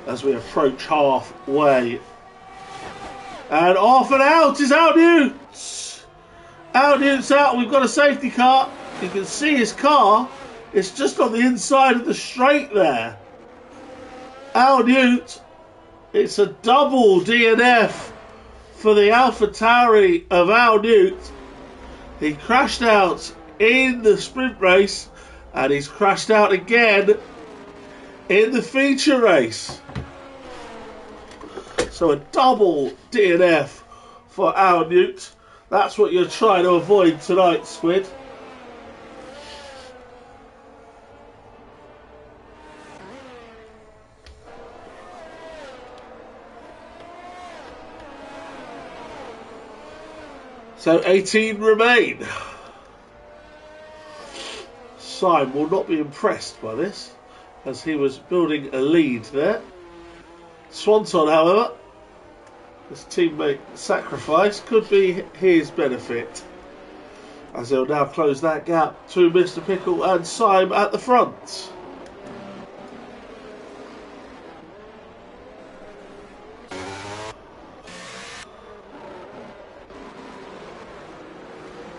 as we approach halfway. And off and out is Al Newt. Al Newt's out. We've got a safety car. You can see his car. It's just on the inside of the straight there. Al Newt. It's a double DNF for the AlphaTauri of Al Newt. He crashed out in the sprint race and he's crashed out again in the feature race. So a double DNF for Al Newt. That's what you're trying to avoid tonight, Squid. So 18 remain. Syme will not be impressed by this as he was building a lead there. Swanson, however, his teammate sacrifice could be his benefit, as they'll now close that gap to Mr. Pickle and Syme at the front.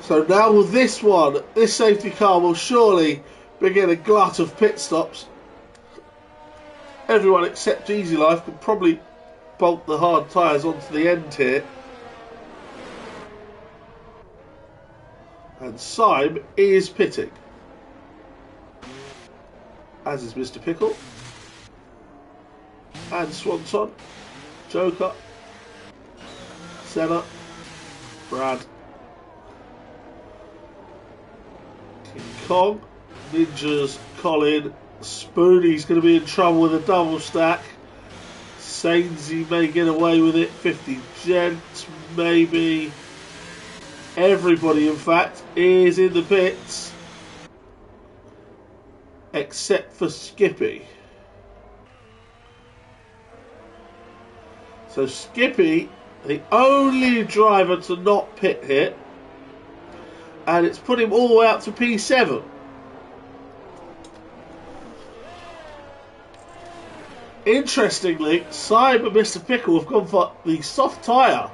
So now with this one, this safety car will surely begin a glut of pit stops. Everyone except Easy Life can probably bolt the hard tyres onto the end here. And Syme is pitting, as is Mr. Pickle and Swanson, Joker, Senna, Brad, King Kong, Ninjas, Colin, Spoonie's going to be in trouble with a double stack. Sainsy may get away with it. 50 Gent, maybe. Everybody, in fact, is in the pits except for Skippy. So Skippy, the only driver to not pit here, and it's put him all the way up to P7. Interestingly, Syme and Mr. Pickle have gone for the soft tyre.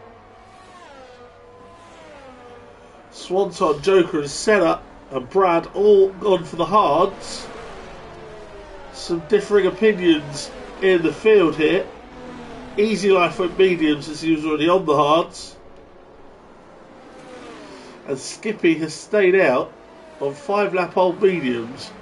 Swanson, Joker and Senna and Brad all gone for the hards. Some differing opinions in the field here. Easy Life went mediums as he was already on the hards. And Skippy has stayed out on 5-lap old mediums.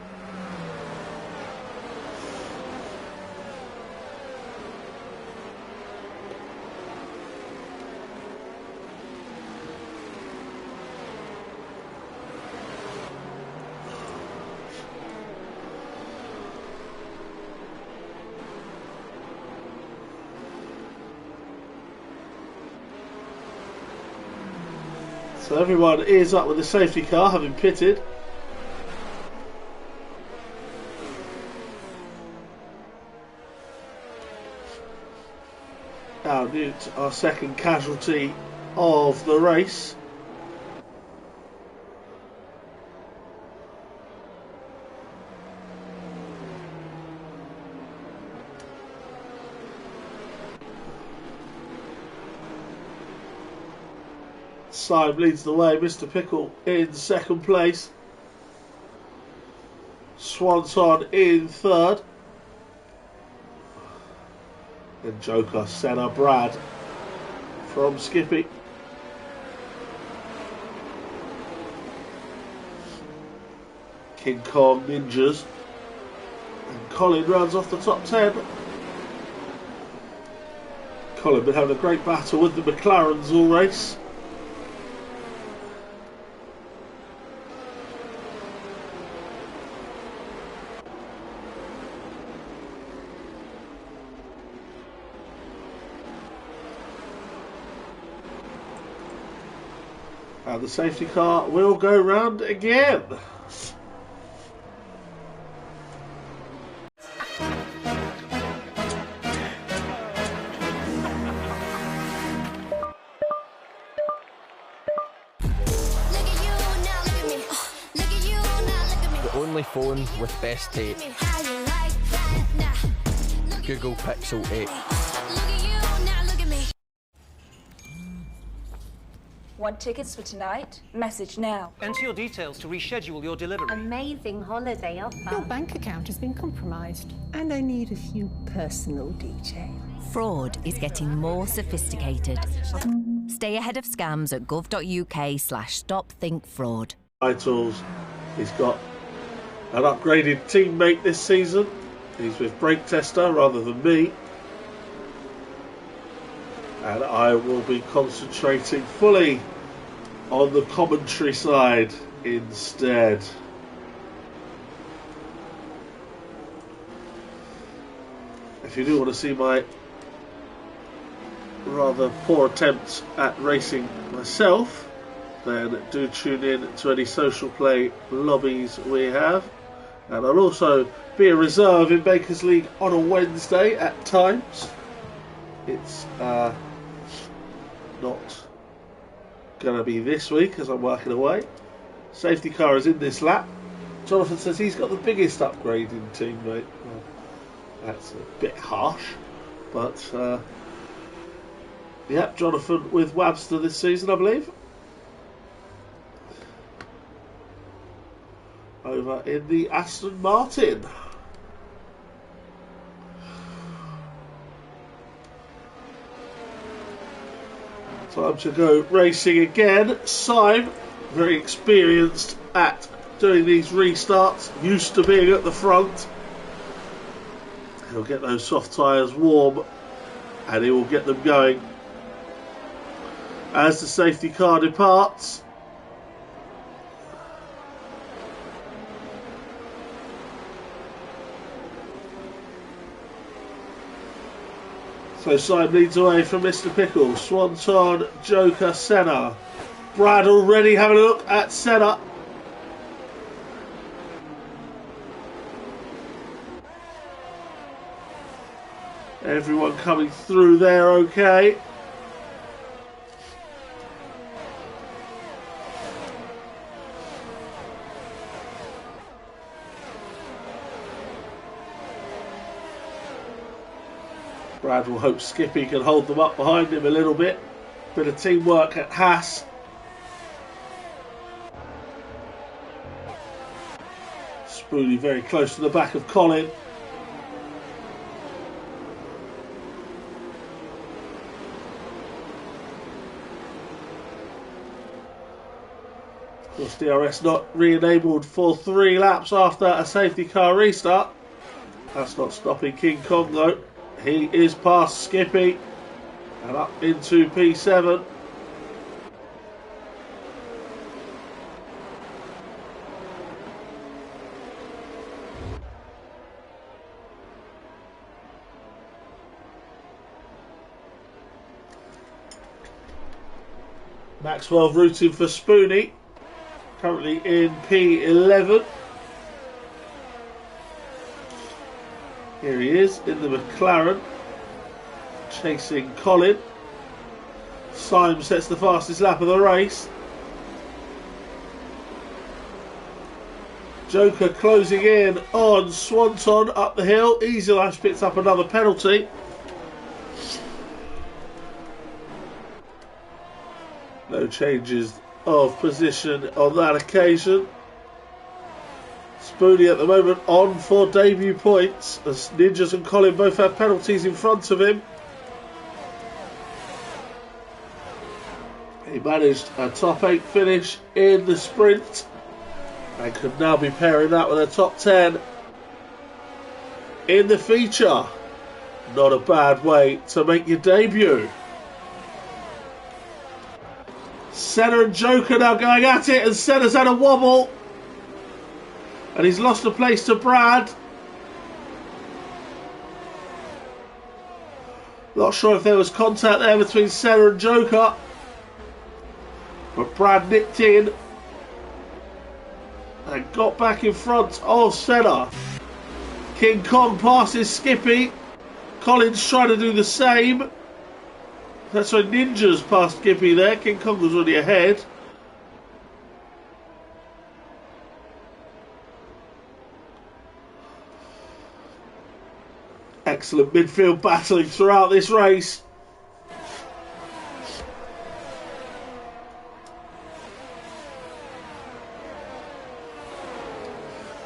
So everyone is up with the safety car, having pitted. Now Newt, our second casualty of the race. Syme leads the way, Mr. Pickle in second place, Swanson in third, and Joker, Senna, Brad from Skippy. King Kong, Ninjas, and Colin rounds off the top 10. Colin been having a great battle with the McLarens all race. And the safety car will go round again. The only phone with best tape. Google Pixel 8. Want tickets for tonight? Message now. Enter your details to reschedule your delivery. Amazing holiday offer. Your bank account has been compromised, and I need a few personal details. Fraud is getting more sophisticated. Stay ahead of scams at gov.uk/stopthinkfraud. Titles. He's got an upgraded teammate this season. He's with Brake Tester rather than me. And I will be concentrating fully on the commentary side instead. If you do want to see my rather poor attempts at racing myself, then do tune in to any social play lobbies we have. And I'll also be a reserve in Bakers League on a Wednesday at times. It's not going to be this week as I'm working away. Safety car is in this lap. Jonathan says he's got the biggest upgrading teammate. Well, that's a bit harsh, but yep, Jonathan with Webster this season, I believe. Over in the Aston Martin. Time to go racing again. Syme, very experienced at doing these restarts, used to being at the front. He'll get those soft tyres warm and he will get them going. As the safety car departs, so Syme leads away from Mr. Pickles. Swanton, Joker, Senna. Brad already having a look at Senna. Everyone coming through there okay. Brad will hope Skippy can hold them up behind him a little bit. Bit of teamwork at Haas. Spoonie very close to the back of Colin. Of course, DRS not re-enabled for 3 laps after a safety car restart. That's not stopping King Kong though. He is past Skippy and up into P7. Maxwell rooting for Spoonie, currently in P11. Here he is in the McLaren, chasing Colin. Syme sets the fastest lap of the race. Joker closing in on Swanton up the hill. Easy Life picks up another penalty. No changes of position on that occasion. Spoonie at the moment on for debut points as Ninjas and Colin both have penalties in front of him. He managed a top 8 finish in the sprint and could now be pairing that with a top 10 in the feature. Not a bad way to make your debut. Senna and Joker now going at it, and Senna's had a wobble and he's lost a place to Brad. Not sure if there was contact there between Senna and Joker, but Brad nipped in and got back in front of Senna. King Kong passes Skippy. Colin's trying to do the same. That's why Ninjas passed Skippy there. King Kong was already ahead. Excellent midfield battling throughout this race.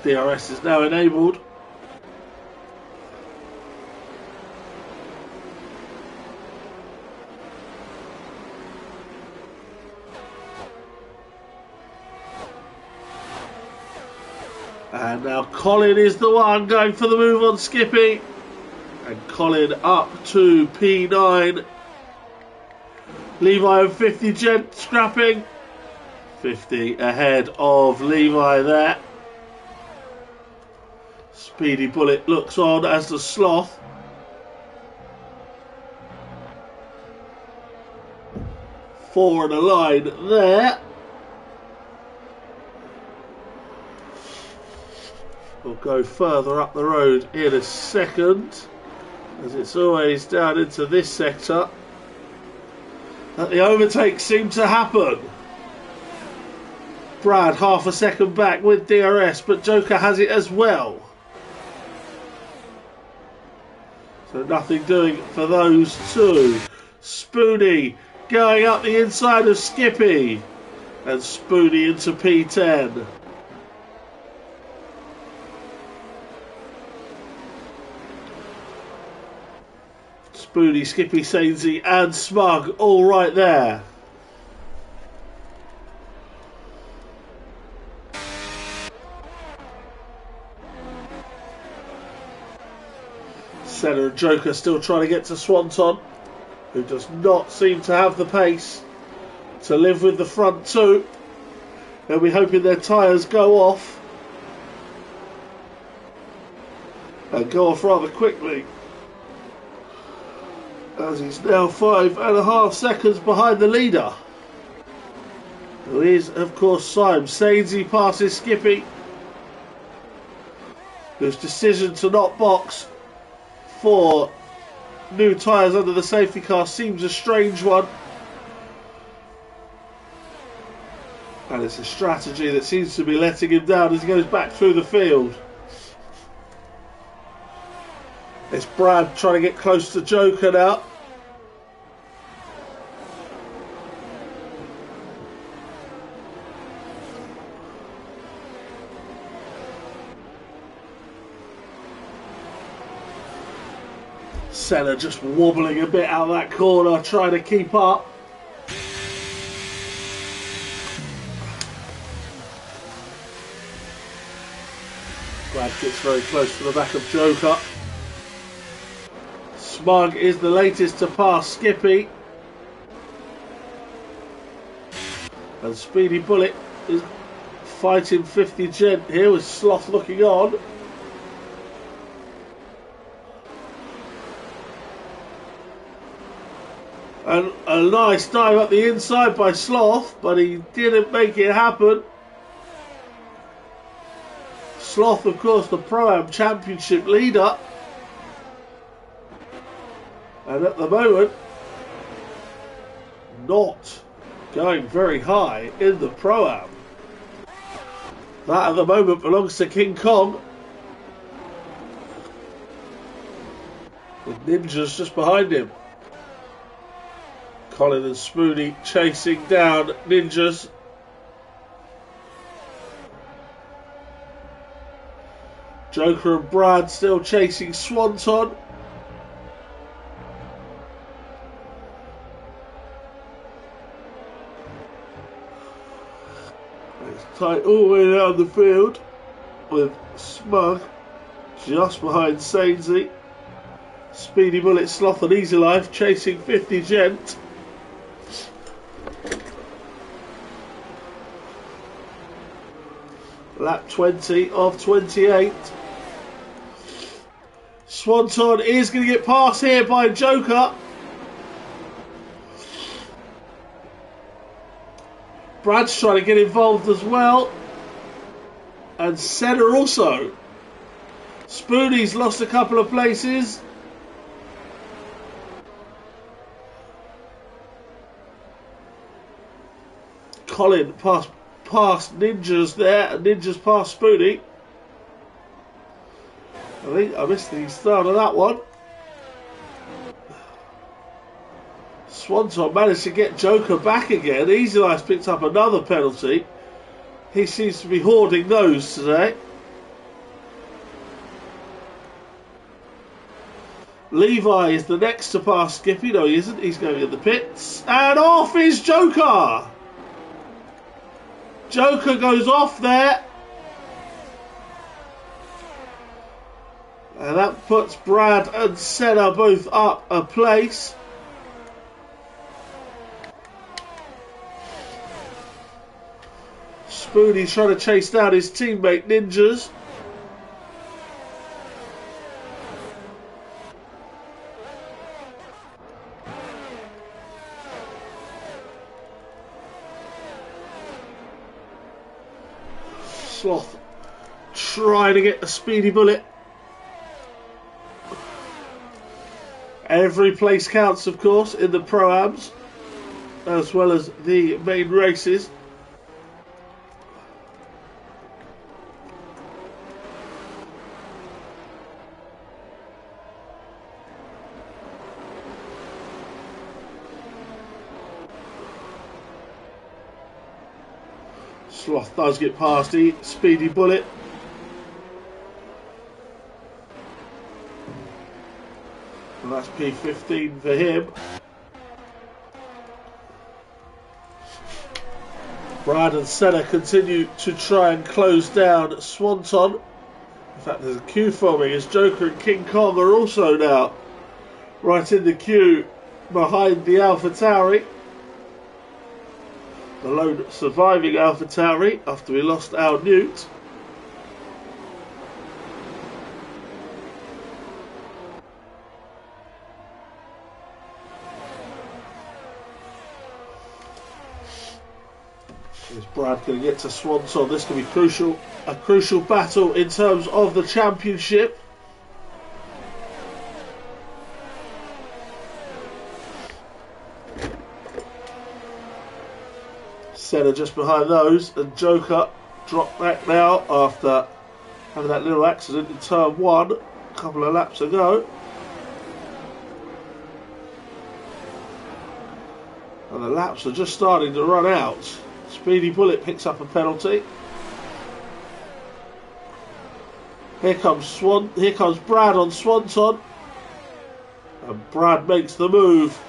DRS is now enabled. And now Colin is the one going for the move on Skippy. And Colin up to P9. Levi and 50 gent scrapping. 50 ahead of Levi there. Speedy Bullet looks on as the Sloth. Four in a line there. Oh, go further up the road in a second, as it's always down into this sector that the overtakes seem to happen. Brad half a second back with DRS, but Joker has it as well. So nothing doing for those two. Spoony going up the inside of Skippy, and Spoony into P10. Spoony, Skippy, Sainsy and Smug all right there. Senna and Joker still trying to get to Swanton, who does not seem to have the pace to live with the front two. They'll be hoping their tyres go off, and go off rather quickly, as he's now 5.5 seconds behind the leader, who is of course Symes. Sainsy passes Skippy, whose decision to not box for new tyres under the safety car seems a strange one, and it's a strategy that seems to be letting him down as he goes back through the field. It's Brad trying to get close to Joker now. Senna just wobbling a bit out of that corner, trying to keep up. Brad gets very close to the back of Joker. Smug is the latest to pass Skippy. And Speedy Bullet is fighting 50 Gent here with Sloth looking on. And a nice dive up the inside by Sloth, but he didn't make it happen. Sloth, of course, the Pro-Am Championship leader. And at the moment, not going very high in the Pro-Am. That at the moment belongs to King Kong, with Ninjas just behind him. Colin and Spoony chasing down Ninjas. Joker and Brad still chasing Swanton. It's tight all the way down the field, with Smug just behind Sainsy. Speedy Bullet, Sloth and Easy Life chasing 50 Gent. Lap 20 of 28. Swanton is going to get past here by Joker. Brad's trying to get involved as well. And Senna also. Spoony's lost a couple of places. Colin past Ninjas there, and Ninjas past Spoony. I think I missed the start of that one. Swanton managed to get Joker back again. Easy Life picked up another penalty. He seems to be hoarding those today. Levi is the next to pass Skippy. No, he isn't. He's going in the pits. And off is Joker! Joker goes off there. And that puts Brad and Senna both up a place. Spoony's trying to chase down his teammate Ninjas. Sloth trying to get the Speedy Bullet. Every place counts, of course, in the Pro-Ams, as well as the main races. Sloth does get past the Speedy Bullet. And that's P15 for him. Brad and Senna continue to try and close down Swanton. In fact, there's a queue forming as Joker and King Kong are also now right in the queue behind the AlphaTauri. The lone surviving AlphaTauri after we lost our Newt. Is Brad going to get to Swanson? This can be crucial. A crucial battle in terms of the championship. Senna just behind those, and Joker dropped back now after having that little accident in turn 1 a couple of laps ago. And the laps are just starting to run out. Speedy Bullet picks up a penalty. Here comes Brad on Swanton. And Brad makes the move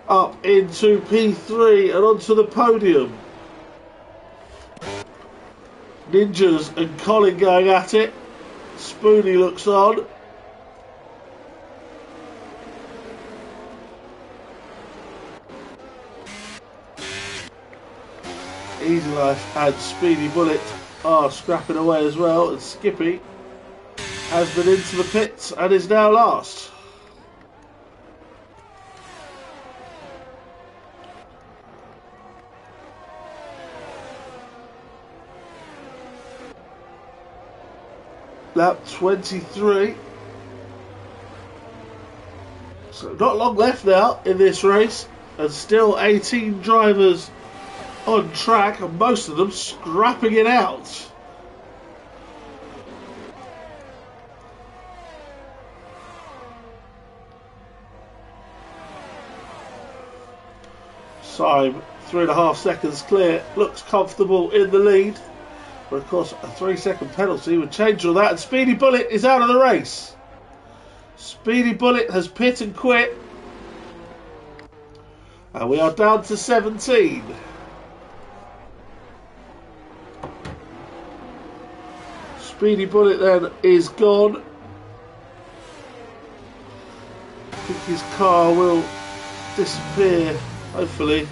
up into P3 and onto the podium. Ninjas and Colin going at it. Spoonie looks on. Easy Life and Speedy Bullet are scrapping away as well, and Skippy has been into the pits and is now last. Lap 23. So not long left now in this race, and still 18 drivers on track, and most of them scrapping it out. Syme, 3.5 seconds clear, looks comfortable in the lead. But of course, a 3-second penalty would change all that, and Speedy Bullet is out of the race. Speedy Bullet has pit and quit. And we are down to 17. Speedy Bullet then is gone. I think his car will disappear, hopefully,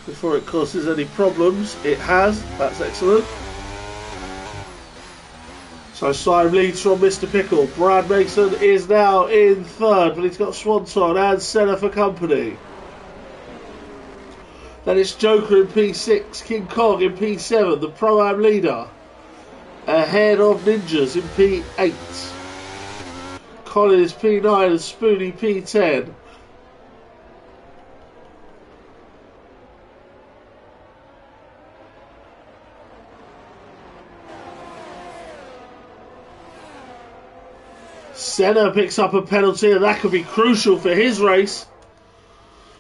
before it causes any problems. It has. That's excellent. So Syme leads from Mr. Pickle. Brad Mason is now in third, but he's got Swanson and Senna for company. Then it's Joker in P6, King Kong in P7, the Pro-Am leader, ahead of Ninjas in P8. Colin is P9 and Spoonie P10. Senna picks up a penalty, and that could be crucial for his race.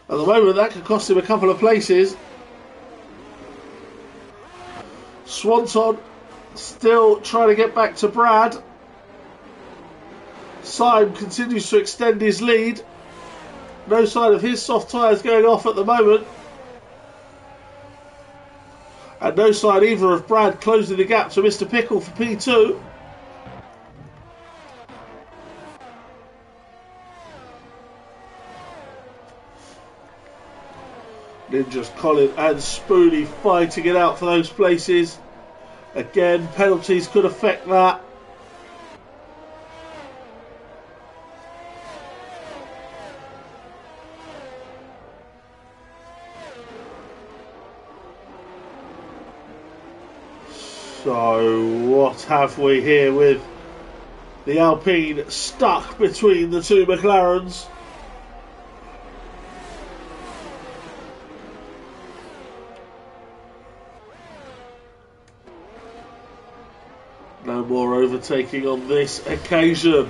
At the moment, that could cost him a couple of places. Swanson still trying to get back to Brad. Syme continues to extend his lead. No sign of his soft tyres going off at the moment. And no sign either of Brad closing the gap to Mr. Pickle for P2. Ninjas, Colin and Spoonie fighting it out for those places. Again, penalties could affect that. So what have we here with the Alpine stuck between the two McLarens? No more overtaking on this occasion.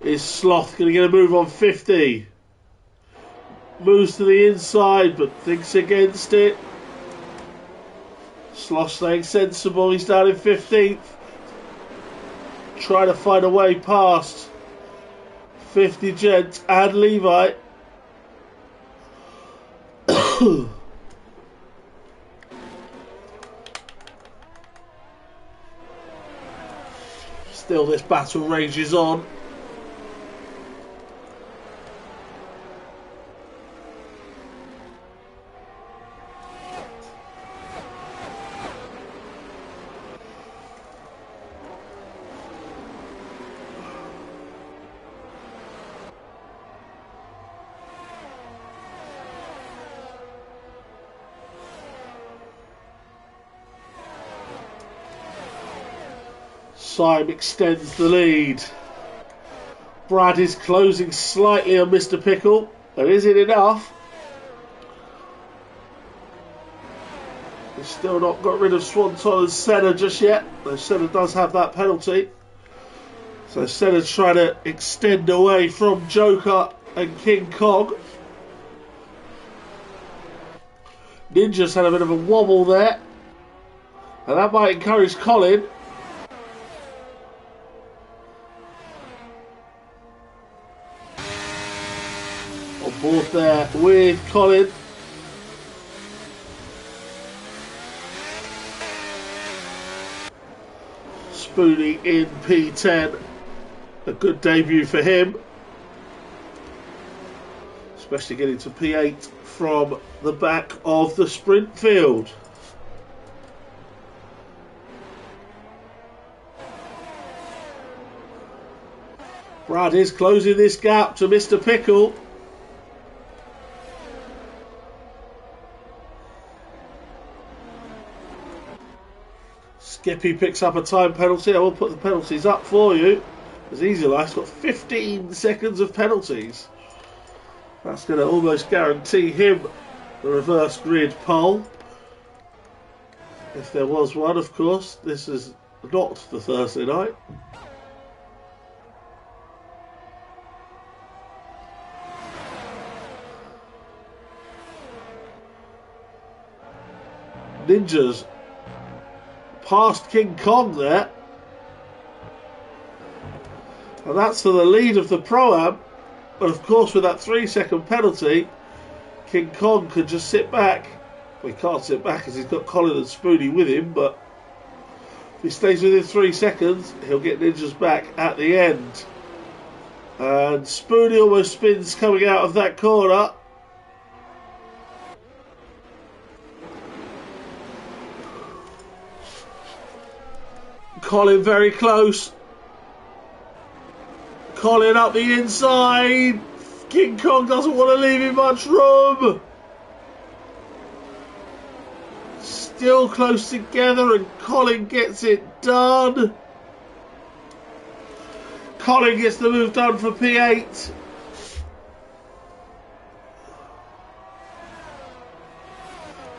Is Sloth going to get a move on 50? Moves to the inside but thinks against it. Sloth staying sensible, he's down in 15th. Trying to find a way past 50 Gent and Levi. Still this battle rages on. Syme extends the lead. Brad is closing slightly on Mr. Pickle, but is it enough? He's still not got rid of Swanton and Senna just yet, though Senna does have that penalty. So Senna's trying to extend away from Joker and King Kong. Ninja's had a bit of a wobble there, and that might encourage Colin. Board there with Colin. Spoonie in P10. A good debut for him. Especially getting to P8 from the back of the sprint field. Brad is closing this gap to Mr. Pickle. Skippy picks up a time penalty. I will put the penalties up for you. As Easy Life's got 15 seconds of penalties. That's going to almost guarantee him the reverse grid pole. If there was one, of course. This is not the Thursday night. Ninjas past King Kong there, and that's to the lead of the Pro-Am. But of course with that 3-second penalty, King Kong could just sit back. Well, he can't sit back as he's got Colin and Spoonie with him, but if he stays within 3 seconds he'll get Ninjas back at the end. And Spoonie almost spins coming out of that corner. Colin very close. Colin up the inside. King Kong doesn't want to leave him much room. Still close together and Colin gets it done. Colin gets the move done for P8.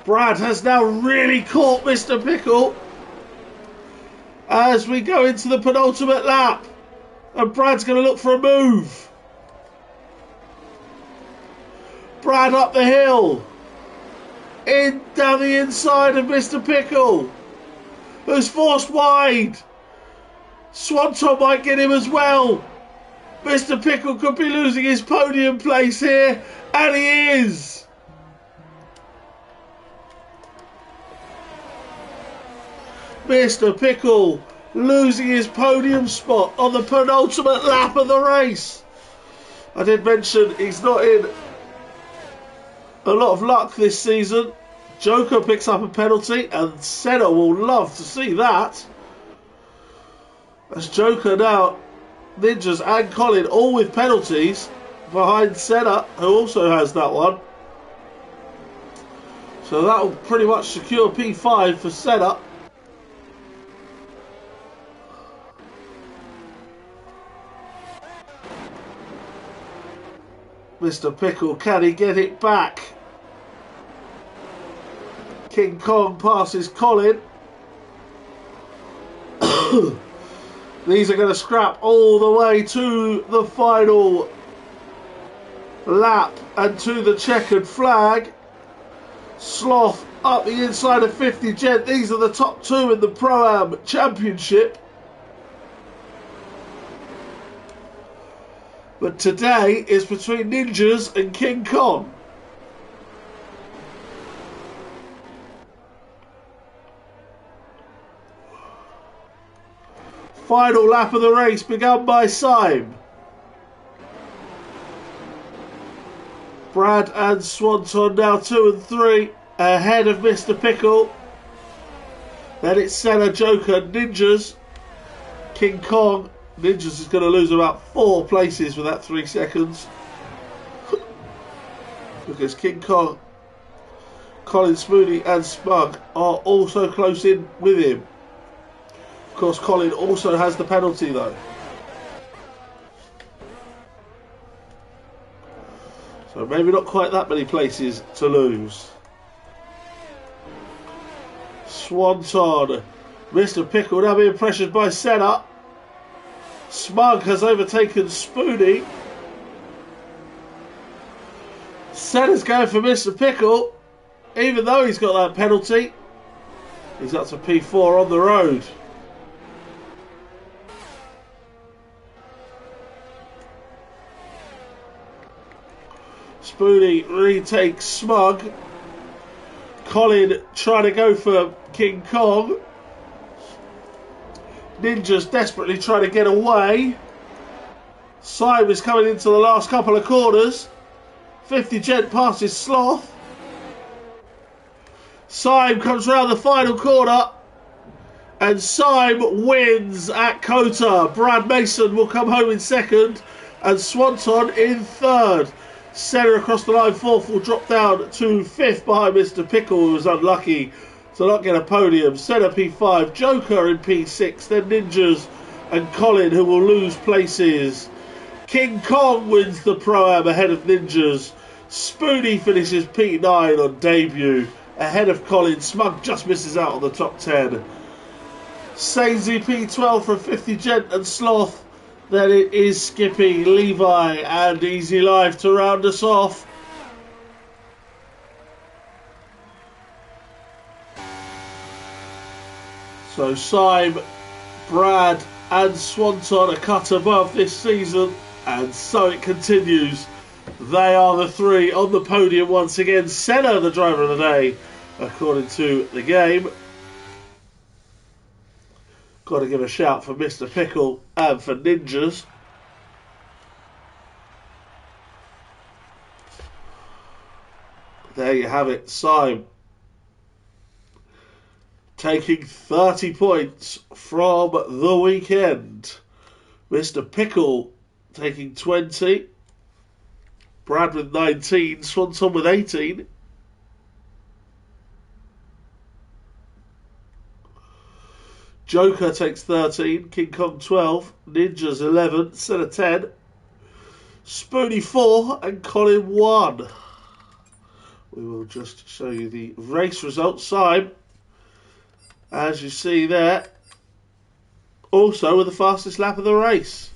Brad has now really caught Mr. Pickle as we go into the penultimate lap, and Brad's going to look for a move. Brad up the hill, in down the inside of Mr. Pickle, who's forced wide. Swanton might get him as well. Mr. Pickle could be losing his podium place here, and he is. Mr. Pickle losing his podium spot on the penultimate lap of the race. I did mention he's not in a lot of luck this season. Joker picks up a penalty and Senna will love to see that. As Joker now, Ninjas and Colin all with penalties behind Senna, who also has that one. So that will pretty much secure P5 for Senna. Mr. Pickle, can he get it back? King Kong passes Colin. These are going to scrap all the way to the final lap and to the checkered flag. Sloth up the inside of 50 Gent. These are the top two in the Pro-Am Championship. But today is between Ninjas and King Kong. Final lap of the race begun by Syme. Brad and Swanton now 2 and 3 ahead of Mr. Pickle. Then it's Senna, Joker, Ninjas, King Kong. Ninjas is going to lose about 4 places with that 3 seconds. Because King Kong, Colin, Spoony and Smug are also close in with him. Of course, Colin also has the penalty though. So maybe not quite that many places to lose. Swanton. Mr. Pickle now being pressured by Senna. Smug has overtaken Spoony. Senna's going for Mr. Pickle. Even though he's got that penalty, he's up to P4 on the road. Spoony retakes Smug. Colin trying to go for King Kong. Ninja's desperately trying to get away. Syme is coming into the last couple of corners. 50 Gent passes Sloth. Syme comes round the final corner. And Syme wins at COTA. Brad Mason will come home in second. And Swanton in third. Senna across the line, 4th, will drop down to 5th behind Mr. Pickle, who was unlucky to not get a podium. Senna P5, Joker in P6, then Ninjas and Colin, who will lose places. King Kong wins the Pro-Am ahead of Ninjas. Spoony finishes P9 on debut ahead of Colin. Smug just misses out on the top 10. Sainsy P12 from 50 Gent and Sloth. Then it is Skippy, Levi and Easy Life to round us off. So Syme, Brad and Swanton are cut above this season, and so it continues. They are the 3 on the podium once again. Senna, the driver of the day, according to the game. Got to give a shout for Mr. Pickle and for Ninjas. There you have it. Syme taking 30 points from the weekend. Mr. Pickle taking 20. Brad with 19. Swanson with 18. Joker takes 13, King Kong 12, Ninjas 11, Senna 10, Spoony 4 and Colin 1. We will just show you the race results. Syme, as you see there, also with the fastest lap of the race.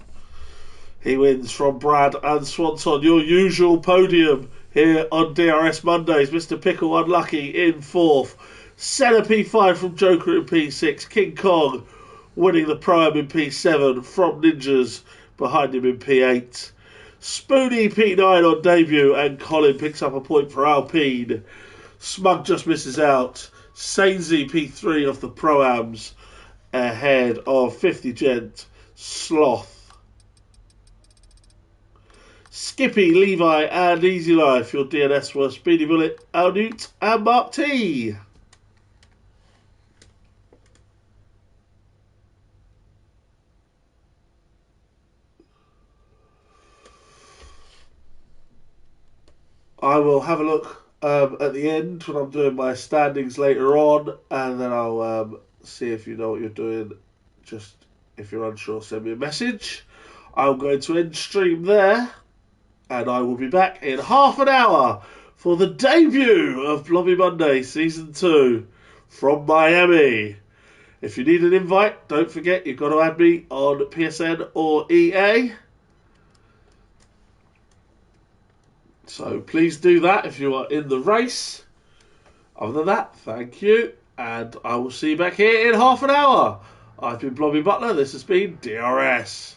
He wins from Brad and Swanton, your usual podium here on DRS Mondays. Mr. Pickle unlucky in 4th. Senna P5 from Joker in P6. King Kong winning the Pro-Am in P7 from Ninjas behind him in P8. Spoony P9 on debut and Colin picks up a point for Alpine. Smug just misses out. Sainsy P3 off the Pro-Ams ahead of 50 Gent, Sloth, Skippy, Levi and Easy Life. Your DNS were Speedy Bullet, Al Newt and Mark T. I will have a look at the end when I'm doing my standings later on, and then I'll see if you know what you're doing. Just if you're unsure, send me a message. I'm going to end stream there, and I will be back in half an hour for the debut of Blobby Monday Season 2 from Miami. If you need an invite, don't forget you've got to add me on PSN or EA. So please do that if you are in the race. Other than that, thank you, and I will see you back here in half an hour. I've been Blobby Butler, this has been DRS.